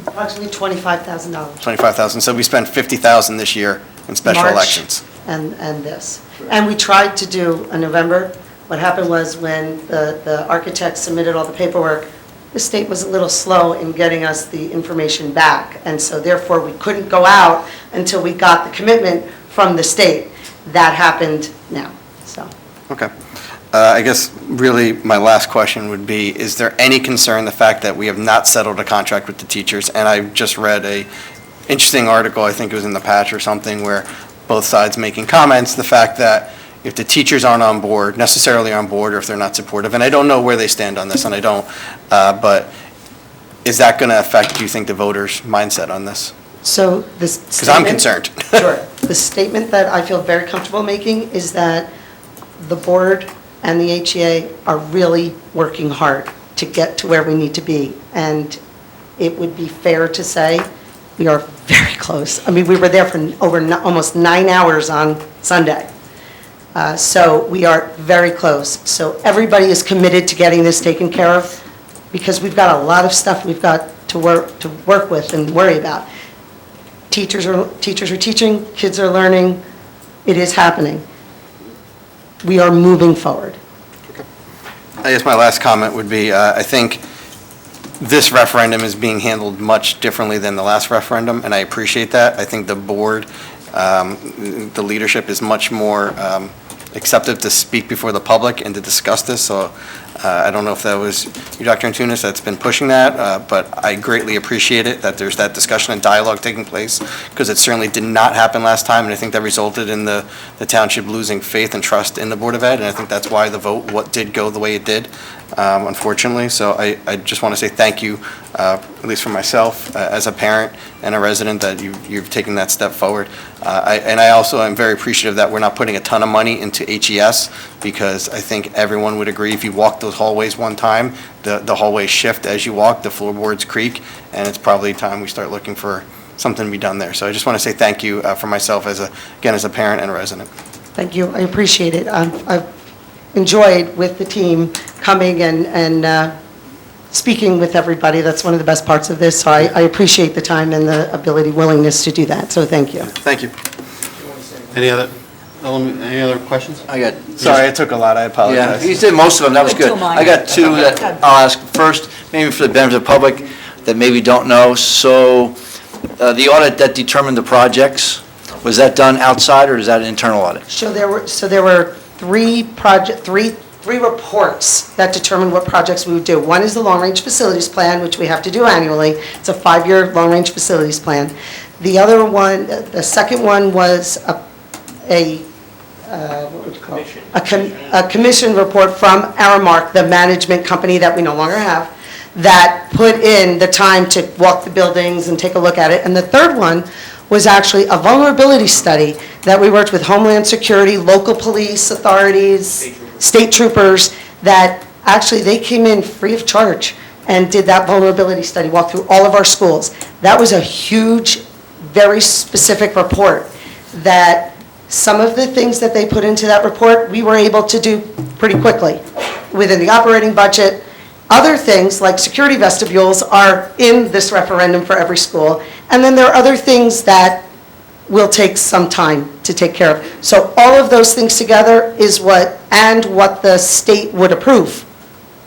Approximately $25,000. $25,000. So we spent $50,000 this year in special March elections. And this. And we tried to do a November. What happened was when the architects submitted all the paperwork, the state was a little slow in getting us the information back. And so therefore, we couldn't go out until we got the commitment from the state. That happened now, so. Okay. I guess really my last question would be, is there any concern the fact that we have not settled a contract with the teachers? And I just read a interesting article, I think it was in the Patch or something, where both sides making comments, the fact that if the teachers aren't on board, necessarily on board, or if they're not supportive, and I don't know where they stand on this, and I don't, but is that going to affect, do you think, the voters' mindset on this? So this Because I'm concerned. Sure. The statement that I feel very comfortable making is that the board and the HEA are really working hard to get to where we need to be. And it would be fair to say we are very close. I mean, we were there for almost 9 hours on Sunday. So we are very close. So everybody is committed to getting this taken care of because we've got a lot of stuff we've got to work with and worry about. Teachers are teaching, kids are learning. It is happening. We are moving forward. I guess my last comment would be, I think this referendum is being handled much differently than the last referendum, and I appreciate that. I think the board, the leadership is much more accepted to speak before the public and to discuss this, so I don't know if that was you, Dr. Antunes, that's been pushing that, but I greatly appreciate it, that there's that discussion and dialogue taking place, because it certainly did not happen last time, and I think that resulted in the township losing faith and trust in the Board of Ed, and I think that's why the vote did go the way it did, unfortunately. So I just want to say thank you, at least for myself, as a parent and a resident, that you've taken that step forward. And I also am very appreciative that we're not putting a ton of money into HES, because I think everyone would agree, if you walk those hallways one time, the hallways shift as you walk, the floorboards creak, and it's probably time we start looking for something to be done there. So I just want to say thank you for myself, as a parent and a resident. Thank you. I appreciate it. I've enjoyed with the team coming and speaking with everybody. That's one of the best parts of this. So I appreciate the time and the ability, willingness to do that. So thank you. Thank you. Any other questions? Sorry, I took a lot, I apologize. Yeah, you did most of them, that was Wait good. till mine. I got two that I'll ask first, maybe for the benefit of the public that maybe don't know. So the audit that determined the projects, was that done outside or is that an internal audit? So there were three reports that determined what projects we would do. One is the long-range facilities plan, which we have to do annually. It's a 5-year long-range facilities plan. The other one, the second one was what would you call it? A commission report from Aramark, the management company that we no longer have, that put in the time to walk the buildings and take a look at it. And the third one was actually a vulnerability study that we worked with Homeland Security, local police authorities, state troopers, that actually they came in free of charge and did that vulnerability study, walked through all of our schools. That was a huge, very specific report that some of the things that they put into that report, we were able to do pretty quickly within the operating budget. Other things, like security vestibules, are in this referendum for every school. And then there are other things that will take some time to take care of. So all of those things together is what the state would approve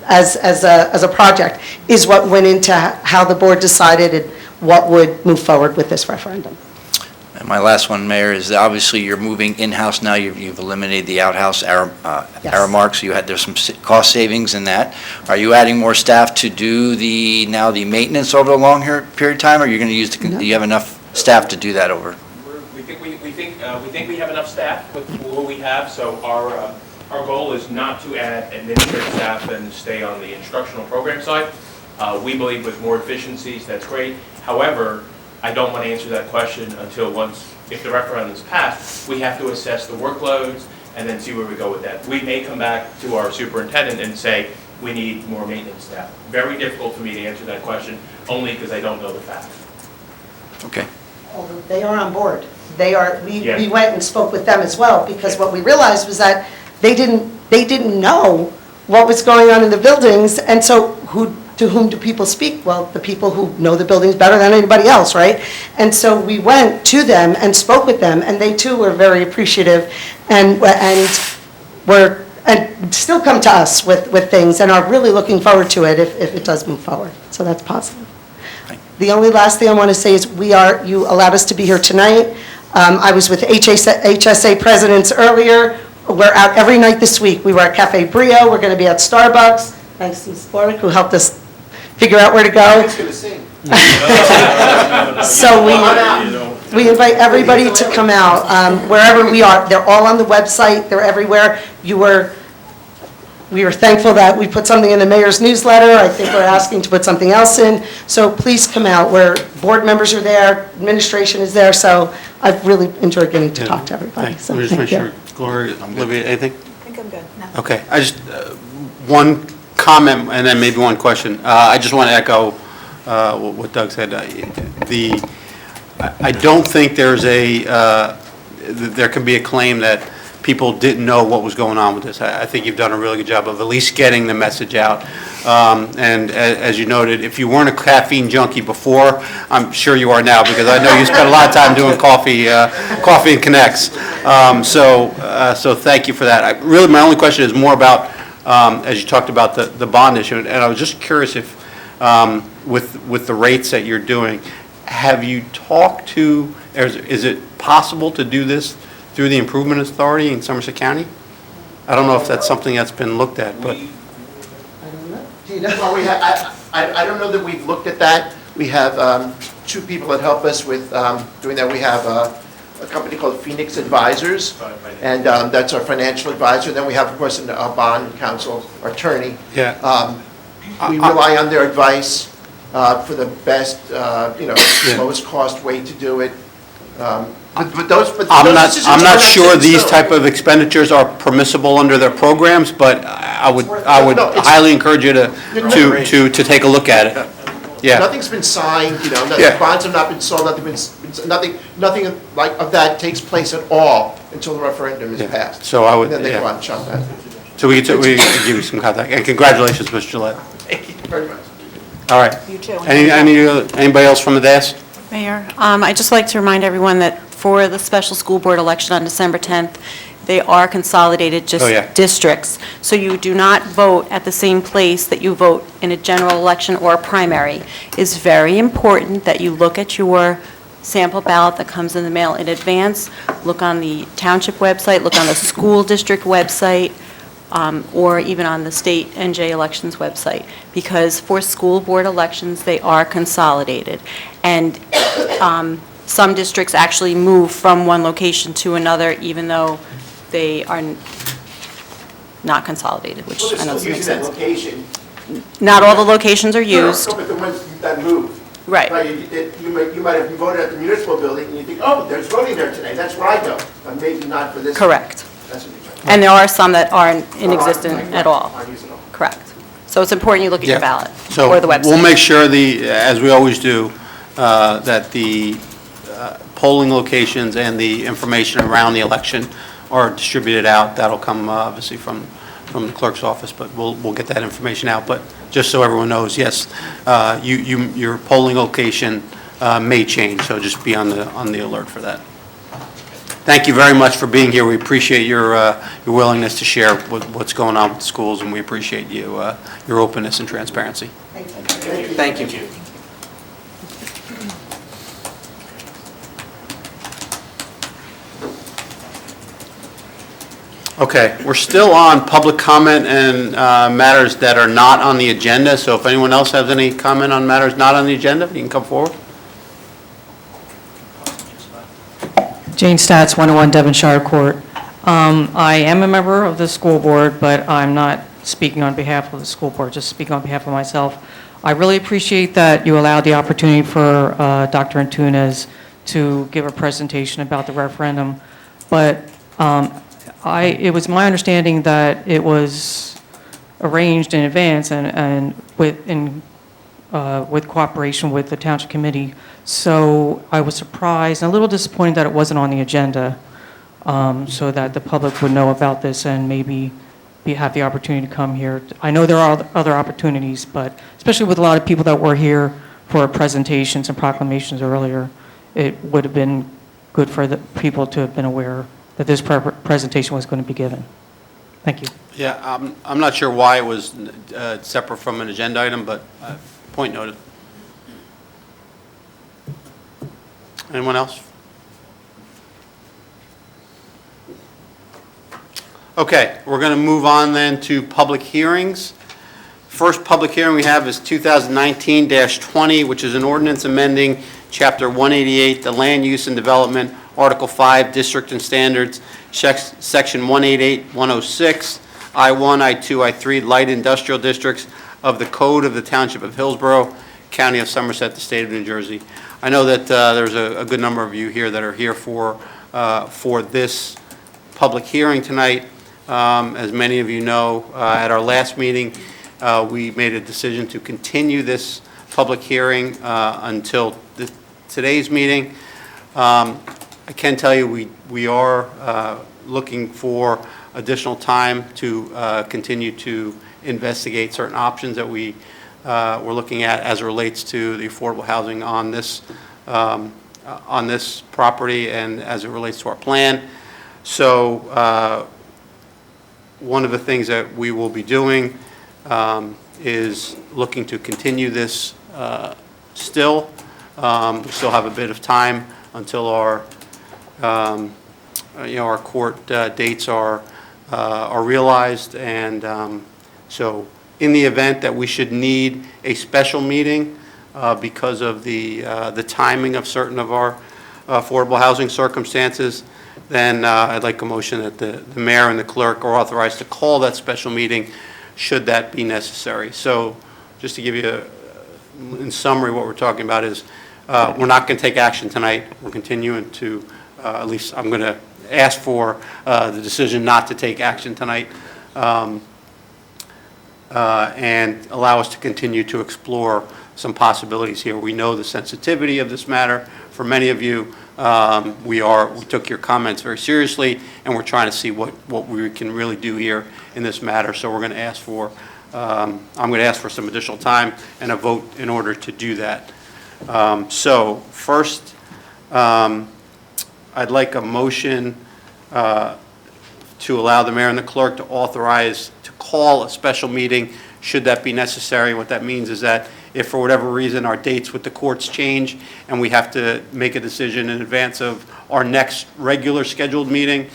as a project, is what went into how the board decided what would move forward with this referendum. And my last one, Mayor, is that obviously you're moving in-house now. You've eliminated the outhouse Aramark, so there's some cost savings in that. Are you adding more staff to do the maintenance over a long period of time, or are you going to use do you have enough staff to do that over? We think we have enough staff with what we have, so our goal is not to add administrative staff and stay on the instructional program side. We believe with more efficiencies, that's great. However, I don't want to answer that question until if the referendum is passed, we have to assess the workloads and then see where we go with that. We may come back to our superintendent and say, we need more maintenance staff. Very difficult for me to answer that question, only because I don't know the facts. Okay. Although they are on board. We Yeah. went and spoke with them as well, because what we realized was that they didn't know what was going on in the buildings, and so to whom do people speak? Well, the people who know the buildings better than anybody else, right? And so we went to them and spoke with them, and they too were very appreciative, and still come to us with things, and are really looking forward to it if it does move forward. So that's positive. The only last thing I want to say is you allowed us to be here tonight. I was with HSA presidents earlier. We're out every night this week. We were at Cafe Brio. We're going to be at Starbucks. Thanks to Ms. Flornick, who helped us figure out where to go. It's going to sing. So we invite everybody to come out, wherever we are. They're all on the website. They're everywhere. We were thankful that we put something in the mayor's newsletter. I think we're asking to put something else in. So please come out. Board members are there, administration is there, so I've really enjoyed getting to talk to everybody. Thanks. So Let me just make thank you. sure, Gloria, Olivia, anything? I think I'm good. Okay, I just, one comment and then maybe one question. I just want to echo what Doug said. I don't think there can be a claim that people didn't know what was going on with this. I think you've done a really good job of at least getting the message out. And as you noted, if you weren't a caffeine junkie before, I'm sure you are now, because I know you spent a lot of time doing coffee and connects. So thank you for that. Really, my only question is more about, as you talked about the bond issue, and I was just curious if, with the rates that you're doing, have you talked to, is it possible to do this through the Improvement Authority in Somerset County? I don't know if that's something that's been looked at, but. I don't know. Do you know? Well, I don't know that we've looked at that. We have two people that help us with doing that. We have a company called Phoenix Advisors, and that's our financial advisor. Then we have, of course, a bond counsel, our attorney. Yeah. We rely on their advice for the best, lowest cost way to do it. I'm not sure these type of expenditures are permissible under their programs, but I would highly encourage you to take a look at it. Yeah. Nothing's been signed, Yeah. bonds have not been sold, nothing like of that takes place at all until the referendum is passed. So I would, And then they yeah. go out and shop that. So we can give you some contact. And congratulations, Mr. Gillette. Thank you very much. All right. You too. Anybody else from the dais? Mayor, I'd just like to remind everyone that for the special school board election on December 10th, they are consolidated Oh, yeah. districts. So you do not vote at the same place that you vote in a general election or a primary. It's very important that you look at your sample ballot that comes in the mail in advance, look on the township website, look on the school district website, or even on the state NJ elections website, because for school board elections, they are consolidated. And some districts actually move from one location to another, even though they are not consolidated, which Well, I know they're still makes using that sense. location. Not all the locations are used. No, but the ones that move. Right. You might have voted at the municipal building, and you think, oh, there's voting there today, that's where I go, but maybe not for this. Correct. That's what you're saying. And there are some that aren't in No, existence I- at all. I use it all. Correct. So it's important you look at your ballot So or the website. we'll make sure as we always do, that the polling locations and the information around the election are distributed out. That'll come obviously from the clerk's office, but we'll get that information out. But just so everyone knows, yes, your polling location may change, so just be on the alert for that. Thank you very much for being here. We appreciate your willingness to share what's going on with the schools, and we appreciate your openness and transparency. Thank you. Okay, we're still on public comment and matters that are not on the agenda, so if anyone else has any comment on matters not on the agenda, you can come forward. Jane Stats, 101 Devonshire Court. I am a member of the school board, but I'm not speaking on behalf of the school board, just speaking on behalf of myself. I really appreciate that you allowed the opportunity for Dr. Antunes to give a presentation about the referendum, but it was my understanding that it was arranged in advance and with cooperation with the Township Committee. So I was surprised and a little disappointed that it wasn't on the agenda, so that the public would know about this and maybe have the opportunity to come here. I know there are other opportunities, but especially with a lot of people that were here for presentations and proclamations earlier, it would have been good for the people to have been aware that this presentation was going to be given. Thank you. Yeah, I'm not sure why it was separate from an agenda item, but point noted. Anyone else? Okay, we're going to move on then to public hearings. First public hearing we have is 2019-20, which is an ordinance amending Chapter 188, the Land Use and Development, Article 5, District and Standards, Section 188-106, I-1, I-2, I-3, Light Industrial Districts of the Code of the Township of Hillsborough, County of Somerset, the State of New Jersey. I know that there's a good number of you here that are here for this public hearing tonight. As many of you know, at our last meeting, we made a decision to continue this public hearing until today's meeting. I can tell you we are looking for additional time to continue to investigate certain options that we're looking at as it relates to the affordable housing on this property and as it relates to our plan. So one of the things that we will be doing is looking to continue this still. We still have a bit of time until our our court dates are realized, and so in the event that we should need a special meeting because of the timing of certain of our affordable housing circumstances, then I'd like a motion that the mayor and the clerk are authorized to call that special meeting should that be necessary. So just to give you in summary what we're talking about is we're not going to take action tonight. We're continuing to, at least I'm going to ask for the decision not to take action tonight and allow us to continue to explore some possibilities here. We know the sensitivity of this matter. For many of you, we took your comments very seriously, and we're trying to see what we can really do here in this matter. So we're going to ask for, I'm going to ask for some additional time and a vote in order to do that. So first, I'd like a motion to allow the mayor and the clerk to authorize to call a special meeting should that be necessary. What that means is that if for whatever reason our dates with the courts change and we have to make a decision in advance of our next regular scheduled meeting,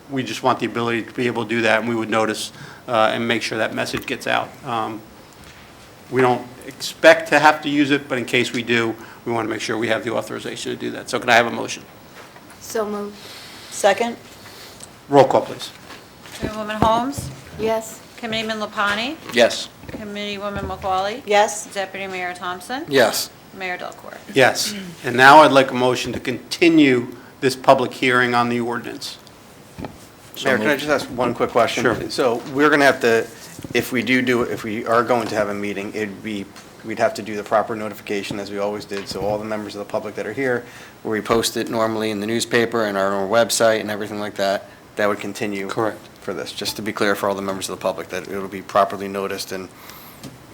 we just want the ability to be able to do that, and we would notice and make sure that message gets out. We don't expect to have to use it, but in case we do, we want to make sure we have the authorization to do that. So can I have a motion? So moved. Second? Roll call, please. Chairwoman Holmes? Yes. Committeeman Lapani? Yes. Committeewoman McCauley? Yes? Deputy Mayor Thompson? Yes. Mayor Delcor? Yes. And now I'd like a motion to continue this public hearing on the ordinance. Mayor, can I just ask one quick question? Sure. So we're going to have to, if we are going to have a meeting, we'd have to do the proper notification as we always did. So all the members of the public that are here, where we post it normally in the newspaper and on our website and everything like that, that would continue. Correct. For this, just to be clear for all the members of the public, that it'll be properly noticed and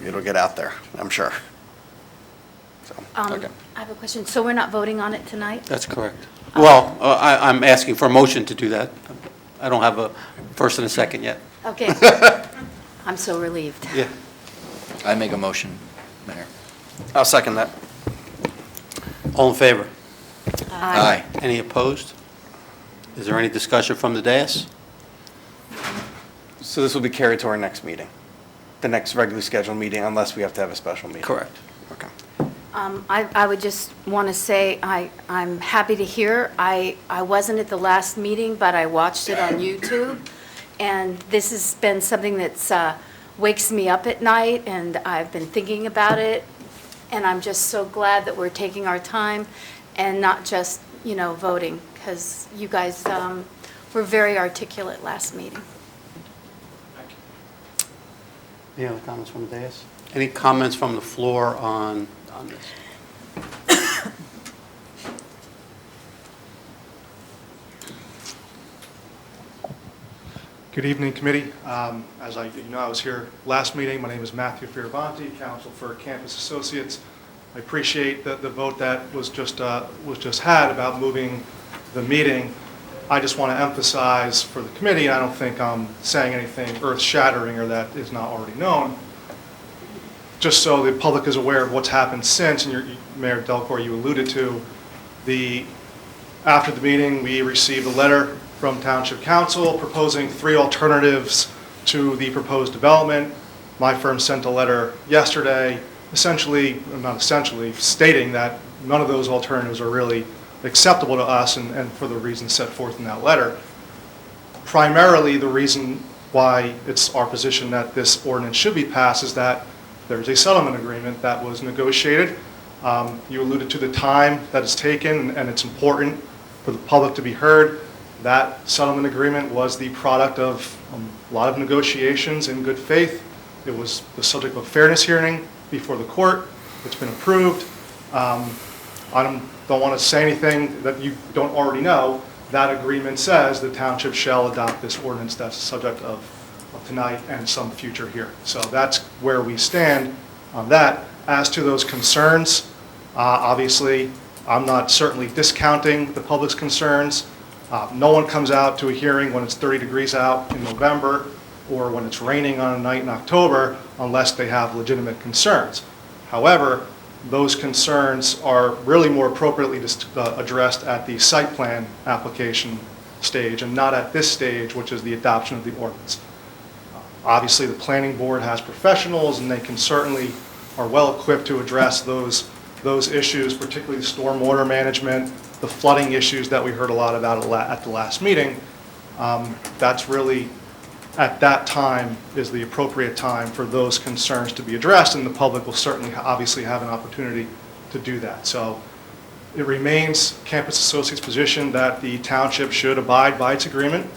it'll get out there, I'm sure. So, okay. I have a question. So we're not voting on it tonight? That's correct. Well, I'm asking for a motion to do that. I don't have a first and a second yet. Okay. I'm so relieved. Yeah. I make a motion, Mayor. I'll second that. All in favor? Aye. Any opposed? Is there any discussion from the dais? So this will be carried to our next meeting, the next regularly scheduled meeting, unless we have to have a special meeting. Correct. Okay. I would just want to say I'm happy to hear. I wasn't at the last meeting, but I watched it on YouTube, and this has been something that's wakes me up at night, and I've been thinking about it, and I'm just so glad that we're taking our time and not just, voting, because you guys were very articulate last meeting. Any other comments from the dais? Any comments from the floor on this? Good evening, committee. As I was here last meeting. My name is Matthew Fioravanti, counsel for Campus Associates. I appreciate the vote that was just had about moving the meeting. I just want to emphasize for the committee, and I don't think I'm saying anything earth-shattering or that is not already known, just so the public is aware of what's happened since, and Mayor Delcor, you alluded to, after the meeting, we received a letter from Township Council proposing 3 alternatives to the proposed development. My firm sent a letter yesterday, stating that none of those alternatives are really acceptable to us and for the reasons set forth in that letter. Primarily, the reason why it's our position that this ordinance should be passed is that there's a settlement agreement that was negotiated. You alluded to the time that it's taken, and it's important for the public to be heard. That settlement agreement was the product of a lot of negotiations in good faith. It was the subject of a fairness hearing before the court. It's been approved. I don't want to say anything that you don't already know. That agreement says the township shall adopt this ordinance that's the subject of tonight and some future hearing. So that's where we stand on that. As to those concerns, obviously, I'm not certainly discounting the public's concerns. No one comes out to a hearing when it's 30 degrees out in November or when it's raining on a night in October unless they have legitimate concerns. However, those concerns are really more appropriately addressed at the site plan application stage and not at this stage, which is the adoption of the ordinance. Obviously, the planning board has professionals, and they can certainly are well equipped to address those issues, particularly the stormwater management, the flooding issues that we heard a lot about at the last meeting. That's really, at that time, is the appropriate time for those concerns to be addressed, and the public will certainly obviously have an opportunity to do that. So it remains Campus Associates' position that the township should abide by its agreement,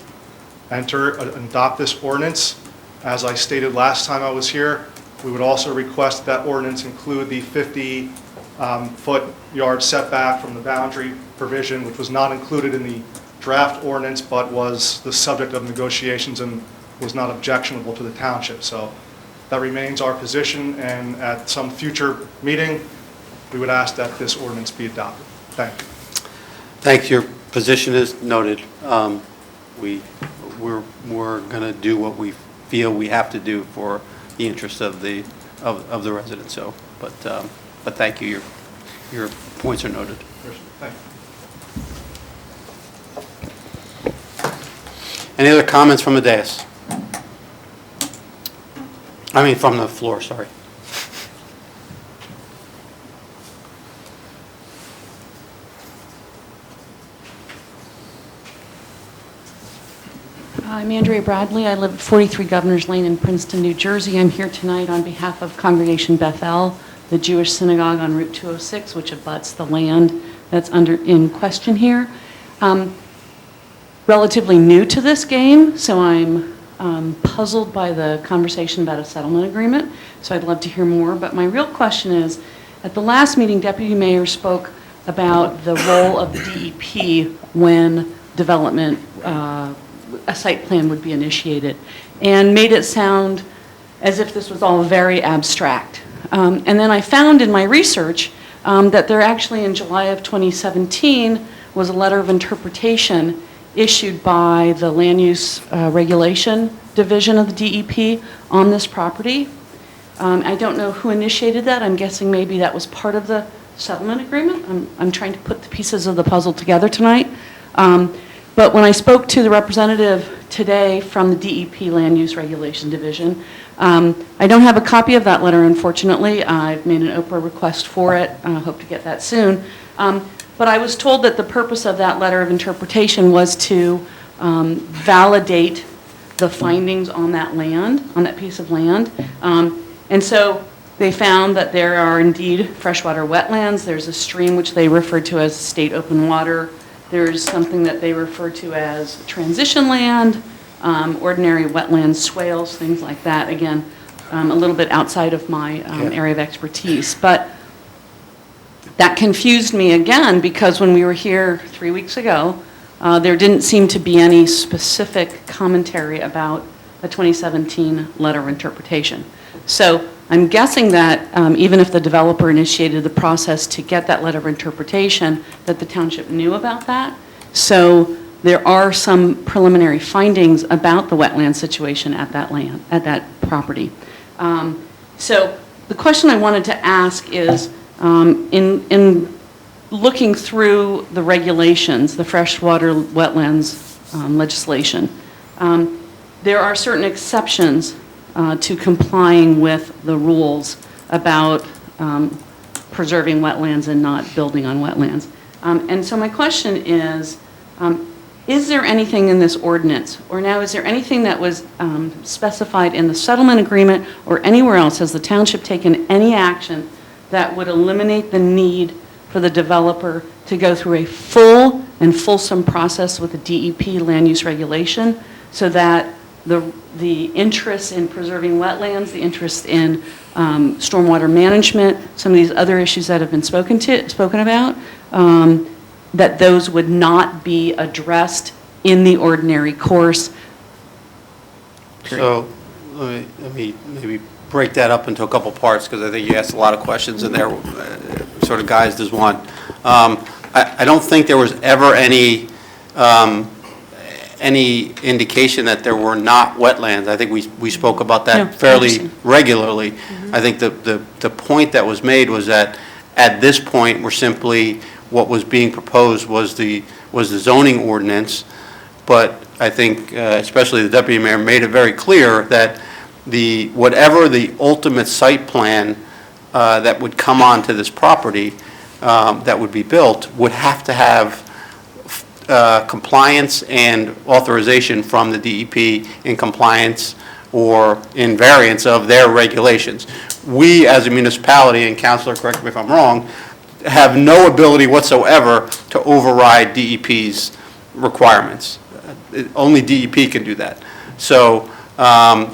adopt this ordinance. As I stated last time I was here, we would also request that ordinance include the 50-foot yard setback from the boundary provision, which was not included in the draft ordinance, but was the subject of negotiations and was not objectionable to the township. So that remains our position, and at some future meeting, we would ask that this ordinance be adopted. Thank you. Thank you. Your position is noted. We're going to do what we feel we have to do for the interest of the residents. So, but thank you. Your points are noted. Thank you. Any other comments from the dais? I mean, from the floor, sorry. I'm Andrea Bradley. I live at 43 Governor's Lane in Princeton, New Jersey. I'm here tonight on behalf of Congregation BELLE, the Jewish synagogue on Route 206, which abuts the land that's in question here. Relatively new to this game, so I'm puzzled by the conversation about a settlement agreement, so I'd love to hear more. But my real question is, at the last meeting, Deputy Mayor spoke about the role of the DEP when development, a site plan would be initiated, and made it sound as if this was all very abstract. And then I found in my research that there actually in July of 2017 was a letter of interpretation issued by the Land Use Regulation Division of the DEP on this property. I don't know who initiated that. I'm guessing maybe that was part of the settlement agreement. I'm trying to put the pieces of the puzzle together tonight. But when I spoke to the representative today from the DEP Land Use Regulation Division, I don't have a copy of that letter, unfortunately. I've made an Oprah request for it. I hope to get that soon. But I was told that the purpose of that letter of interpretation was to validate the findings on that land, on that piece of land. And so they found that there are indeed freshwater wetlands. There's a stream which they refer to as state open water. There's something that they refer to as transition land, ordinary wetlands, swales, things like that. Again, a little bit outside of my area of expertise. But that confused me again because when we were here 3 weeks ago, there didn't seem to be any specific commentary about the 2017 letter of interpretation. So I'm guessing that even if the developer initiated the process to get that letter of interpretation, that the township knew about that. So there are some preliminary findings about the wetland situation at that land, at that property. So the question I wanted to ask is, in looking through the regulations, the freshwater wetlands legislation, there are certain exceptions to complying with the rules about preserving wetlands and not building on wetlands. And so my question is there anything in this ordinance, or now is there anything that was specified in the settlement agreement or anywhere else? Has the township taken any action that would eliminate the need for the developer to go through a full and fulsome process with the DEP land use regulation so that the interest in preserving wetlands, the interest in stormwater management, some of these other issues that have been spoken about, that those would not be addressed in the ordinary course? So let me maybe break that up into a couple parts, because I think you asked a lot of questions in there, sort of guised as one. I don't think there was ever any indication that there were not wetlands. I think we spoke about that fairly regularly. I think the point that was made was that at this point, we're simply, what was being proposed was the zoning ordinance, but I think especially the deputy mayor made it very clear that whatever the ultimate site plan that would come onto this property that would be built would have to have compliance and authorization from the DEP in compliance or in variance of their regulations. We, as a municipality, and Councilor, correct me if I'm wrong, have no ability whatsoever to override DEP's requirements. Only DEP can do that. So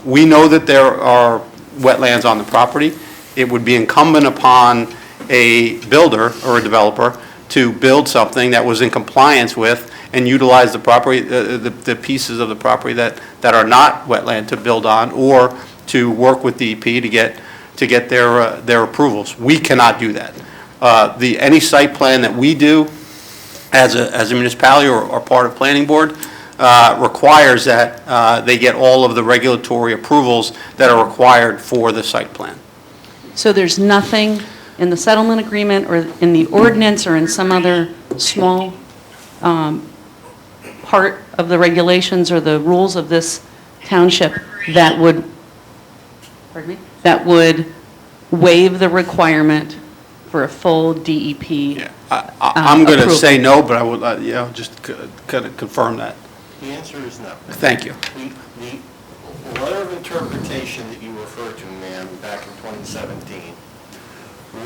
we know that there are wetlands on the property. It would be incumbent upon a builder or a developer to build something that was in compliance with and utilize the property, the pieces of the property that are not wetland to build on, or to work with DEP to get their approvals. We cannot do that. Any site plan that we do as a municipality or part of planning board requires that they get all of the regulatory approvals that are required for the site plan. So there's nothing in the settlement agreement or in the ordinance or in some other small part of the regulations or the rules of this township that would, pardon me, that would waive the requirement for a full DEP I'm going to say no, but I would just kind of confirm that. The answer is no. Thank you. The letter of interpretation that you referred to, ma'am, back in 2017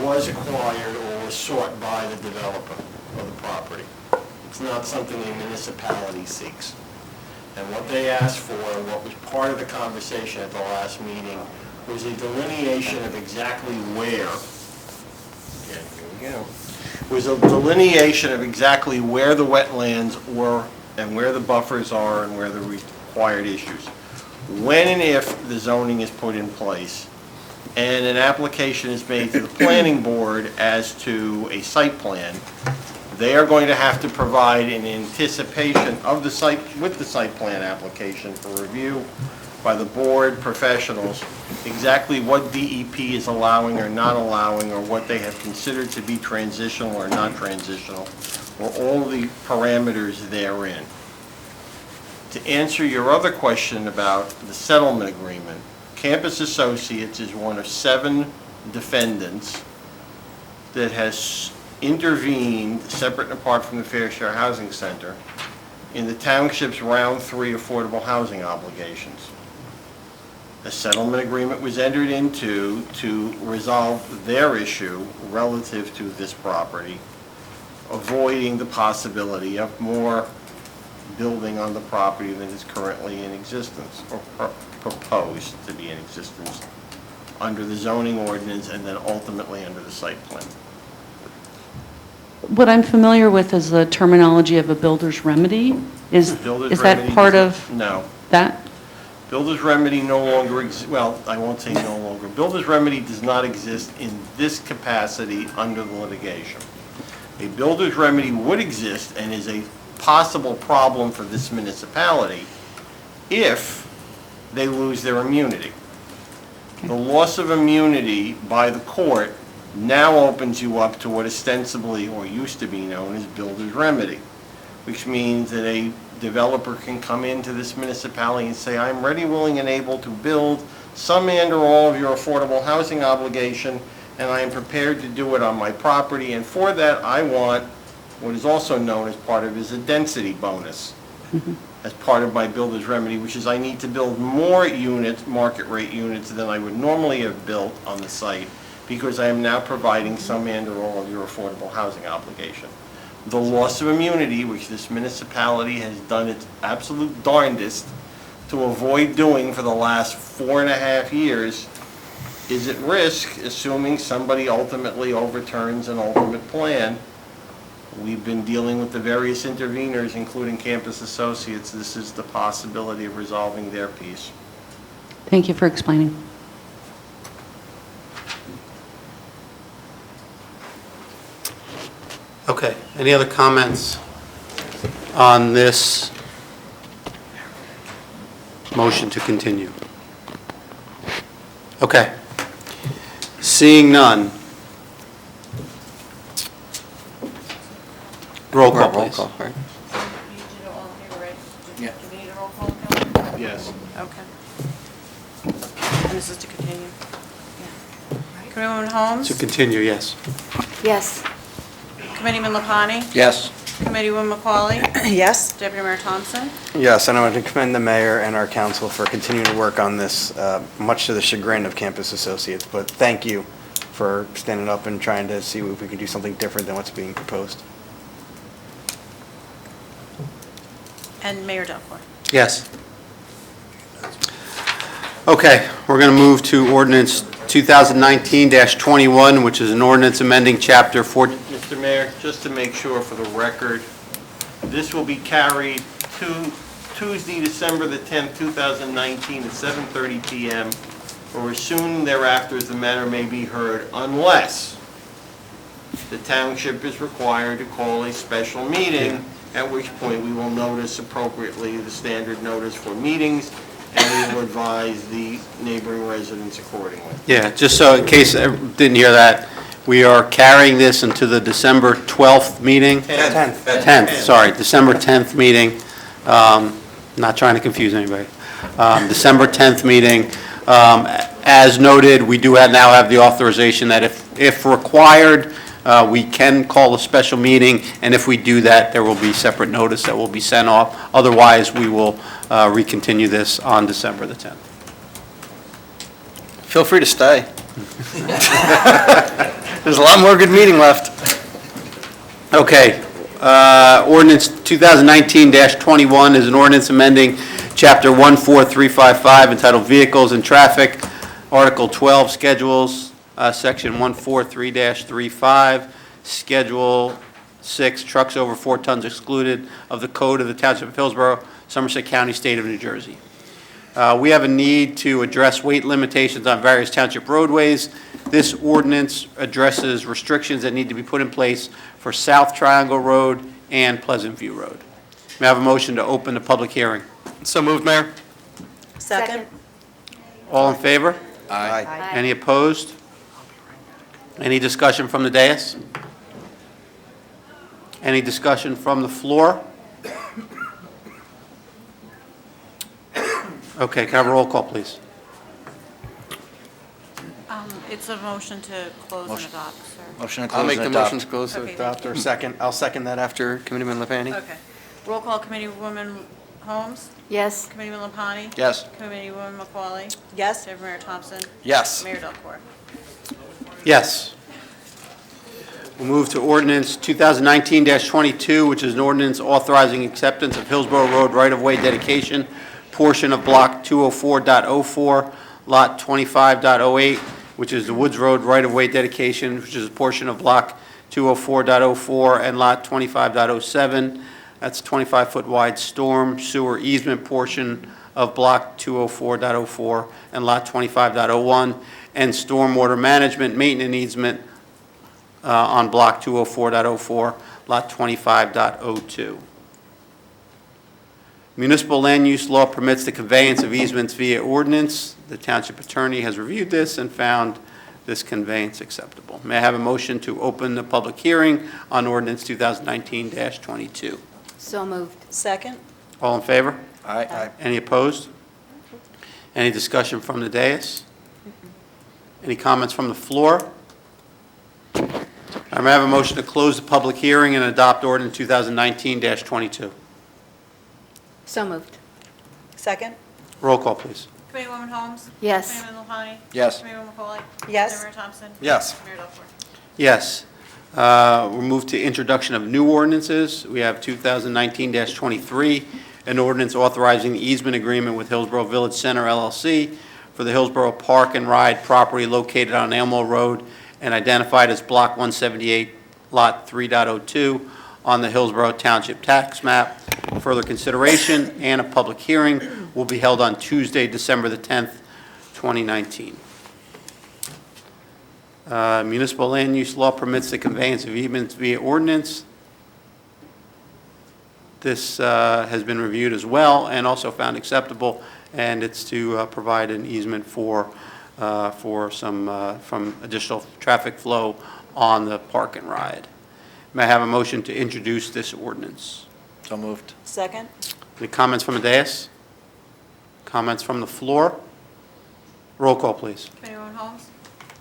was acquired or was sought by the developer of the property. It's not something a municipality seeks. And what they asked for, and what was part of the conversation at the last meeting, was a delineation of exactly where, was a delineation of exactly where the wetlands were and where the buffers are and where the required issues. When and if the zoning is put in place and an application is made to the planning board as to a site plan, they are going to have to provide in anticipation of the site, with the site plan application for review by the board professionals, exactly what DEP is allowing or not allowing, or what they have considered to be transitional or not transitional, or all the parameters therein. To answer your other question about the settlement agreement, Campus Associates is one of 7 defendants that has intervened, separate and apart from the Fair Share Housing Center, in the Township's Round 3 affordable housing obligations. A settlement agreement was entered into to resolve their issue relative to this property, avoiding the possibility of more building on the property than is currently in existence or proposed to be in existence under the zoning ordinance and then ultimately under the site plan. What I'm familiar with is the terminology of a builder's remedy. Is Builder's that remedy part does- of No. that? Builder's remedy no longer, well, I won't say no longer. Builder's remedy does not exist in this capacity under the litigation. A builder's remedy would exist and is a possible problem for this municipality if they lose their immunity. The loss of immunity by the court now opens you up to what ostensibly, or used to be known as builder's remedy, which means that a developer can come into this municipality and say, I'm ready, willing, and able to build some and or all of your affordable housing obligation, and I am prepared to do it on my property, and for that I want what is also known as part of is a density bonus as part of my builder's remedy, which is I need to build more units, market rate units, than I would normally have built on the site because I am now providing some and or all of your affordable housing obligation. The loss of immunity, which this municipality has done its absolute darndest to avoid doing for the last 4.5 years, is at risk, assuming somebody ultimately overturns an ultimate plan. We've been dealing with the various interveners, including Campus Associates. This is the possibility of resolving their piece. Thank you for explaining. Okay, any other comments on this motion to continue? Okay. Seeing none. Roll call, please. Roll call, right? You did it all in favor, right? Yeah. Do we need a roll call, Kelly? Yes. Okay. And this is to continue? Yeah. Committeewoman Holmes? To continue, yes. Yes. Committeeman Lapani? Yes. Committeewoman McCauley? Yes? Deputy Mayor Thompson? Yes, and I want to commend the mayor and our council for continuing to work on this, much to the chagrin of Campus Associates, but thank you for standing up and trying to see if we can do something different than what's being proposed. And Mayor Delcor? Yes. Okay, we're going to move to ordinance 2019-21, which is an ordinance amending Chapter 4. Mr. Mayor, just to make sure for the record, this will be carried to Tuesday, December the 10th, 2019 at 7:30 p.m. or as soon thereafter as the matter may be heard, unless the township is required to call a special meeting, at which point we will notice appropriately the standard notice for meetings, and we will advise the neighboring residents accordingly. Yeah, just so in case I didn't hear that, we are carrying this into the December 12th meeting. 10th, sorry, December 10th meeting. Not trying to confuse anybody. December 10th meeting. As noted, we do now have the authorization that if required, we can call a special meeting, and if we do that, there will be separate notice that will be sent off. Otherwise, we will recontinue this on December the 10th. Feel free to stay. There's a lot more good meeting left. Okay, ordinance 2019-21 is an ordinance amending Chapter 14355 entitled Vehicles and Traffic, Article 12 Schedules, Section 143-35, Schedule 6, Trucks over 4 tons excluded of the Code of the Township of Hillsborough, Somerset County, State of New Jersey. We have a need to address weight limitations on various township roadways. This ordinance addresses restrictions that need to be put in place for South Triangle Road and Pleasant View Road. May I have a motion to open the public hearing? So moved, Mayor. Second? All in favor? Aye. Any opposed? Any discussion from the dais? Any discussion from the floor? Okay, can I have a roll call, please? It's a motion to close and adopt, sir. Motion to I'll close make and the adopt. motion to close Okay, and adopt, or second. I'll second that after Committeeman LaPanny. Okay. Roll call, Committeewoman Holmes? Yes. Committeewoman Lapani? Yes. Committeewoman McCauley? Yes. Deputy Mayor Thompson? Yes. Mayor Delcor? Yes. We'll move to ordinance 2019-22, which is an ordinance authorizing acceptance of Hillsborough Road right-of-way dedication, portion of Block 204.04, Lot 25.08, which is the Woods Road right-of-way dedication, which is a portion of Block 204.04 and Lot 25.07. That's 25-foot wide storm sewer easement portion of Block 204.04 and Lot 25.01, and stormwater management maintenance easement on Block 204.04, Lot 25.02. Municipal land use law permits the conveyance of easements via ordinance. The township attorney has reviewed this and found this conveyance acceptable. May I have a motion to open the public hearing on ordinance 2019-22? So moved. Second? All in favor? Aye. Any opposed? Any discussion from the dais? Any comments from the floor? I may have a motion to close the public hearing and adopt ordinance 2019-22. So moved. Second? Roll call, please. Committeewoman Holmes? Yes. Committeewoman Lapani? Yes. Committeewoman McCauley? Yes. Deputy Mayor Thompson? Yes. Mayor Delcor? Yes. We'll move to introduction of new ordinances. We have 2019-23, an ordinance authorizing the easement agreement with Hillsborough Village Center LLC for the Hillsborough Park and Ride property located on Elmo Road and identified as Block 178, Lot 3.02 on the Hillsborough Township tax map. Further consideration and a public hearing will be held on Tuesday, December the 10th, 2019. Municipal land use law permits the conveyance of easements via ordinance. This has been reviewed as well and also found acceptable, and it's to provide an easement for some from additional traffic flow on the park and ride. May I have a motion to introduce this ordinance? So moved. Second? Any comments from the dais? Comments from the floor? Roll call, please. Committeewoman Holmes?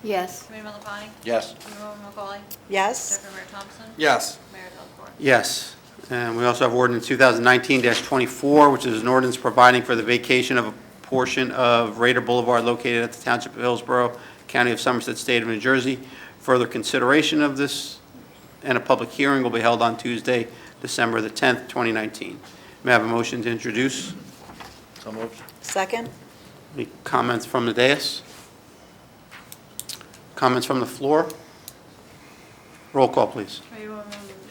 Yes. Committeewoman Lapani? Yes. Committeewoman McCauley? Yes. Deputy Mayor Thompson? Yes. Mayor Delcor? Yes. And we also have ordinance 2019-24, which is an ordinance providing for the vacation of a portion of Raider Boulevard located at the Township of Hillsborough, County of Somerset, State of New Jersey. Further consideration of this and a public hearing will be held on Tuesday, December the 10th, 2019. May I have a motion to introduce? So moved. Second? Any comments from the dais? Comments from the floor? Roll call, please. Committeewoman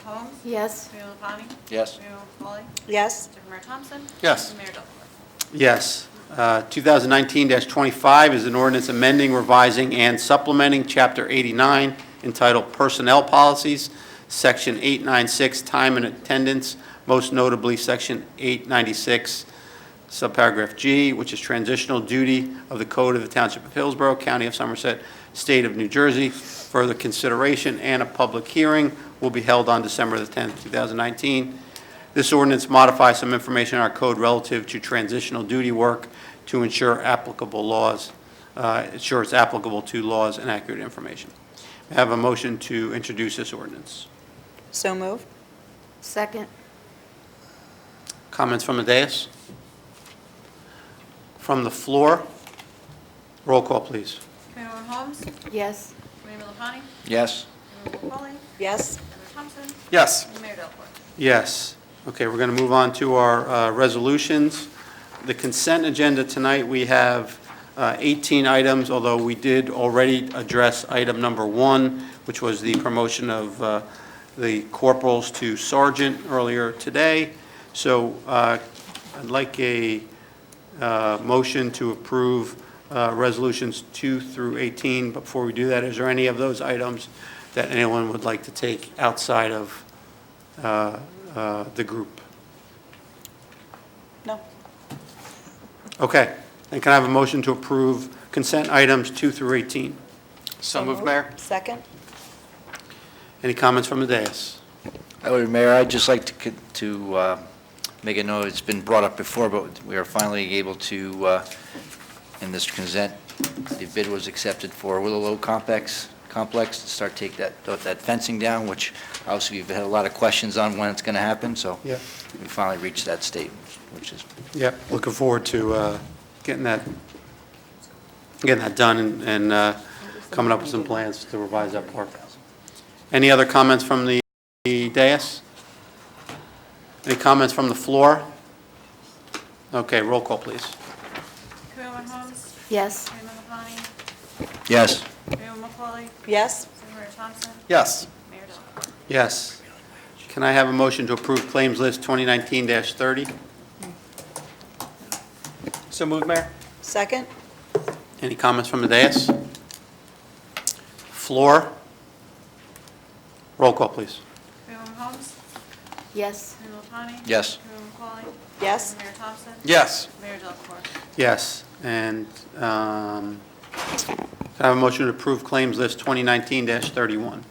Holmes? Yes. Committeewoman Lapani? Yes. Committeewoman McCauley? Yes. Deputy Mayor Thompson? Yes. And Mayor Delcor? Yes. 2019-25 is an ordinance amending, revising, and supplementing Chapter 89 entitled Personnel Policies, Section 896, Time and Attendance, most notably Section 896, subparagraph G, which is transitional duty of the Code of the Township of Hillsborough, County of Somerset, State of New Jersey. Further consideration and a public hearing will be held on December the 10th, 2019. This ordinance modifies some information in our code relative to transitional duty work to ensure applicable laws, ensure it's applicable to laws and accurate information. I have a motion to introduce this ordinance. So moved. Second. Comments from the dais? From the floor? Roll call, please. Committeewoman Holmes? Yes. Committeewoman Lapani? Yes. Committeewoman McCauley? Yes. Deputy Mayor Thompson? Yes. And Mayor Delcor? Yes. Okay, we're going to move on to our resolutions. The consent agenda tonight, we have 18 items, although we did already address item number 1, which was the promotion of the corporals to sergeant earlier today. So I'd like a motion to approve resolutions 2 through 18. Before we do that, is there any of those items that anyone would like to take outside of the group? No. Okay. And can I have a motion to approve consent items 2 through 18? So moved, Mayor. Second? Any comments from the dais? Mayor, I'd just like to make a note, it's been brought up before, but we are finally able to, in this consent, the bid was accepted for Willow Complex complex to start take that fencing down, which obviously we've had a lot of questions on when it's going to happen, so Yeah. we finally reached that state, which is, Yep, looking forward to getting that done and coming up with some plans to revise that park. Any other comments from the dais? Any comments from the floor? Okay, roll call, please. Committeewoman Holmes? Yes. Committeewoman Plani? yes. Committeewoman McCauley? Yes? Superintendent Thompson? Yes. Mayor Delacorte? Yes. Can I have a motion to approve claims list 2019-30? So moved, Mayor? Second? Any comments from the dais? Floor? Roll call, please. Committeewoman Holmes? Yes. Committeewoman Plani? Yes. Committeewoman McCauley? Yes? Mayor Thompson? Yes. Mayor Delacorte? Yes. And can I have a motion to approve claims list 2019-31?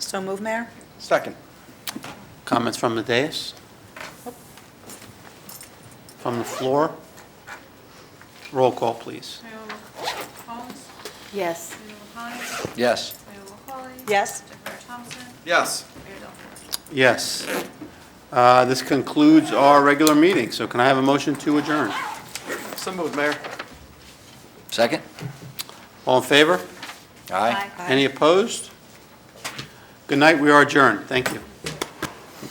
So move, Mayor? Second. Comments from the dais? From the floor? Roll call, please. Committeewoman Holmes? Yes. Committeewoman Plani? Yes. Committeewoman McCauley? Yes? Mayor Thompson? Yes. Mayor Delacorte? Yes. This concludes our regular meeting, so can I have a motion to adjourn? So moved, Mayor? Second? All in favor? Aye. Any opposed? Good night, we are adjourned. Thank you.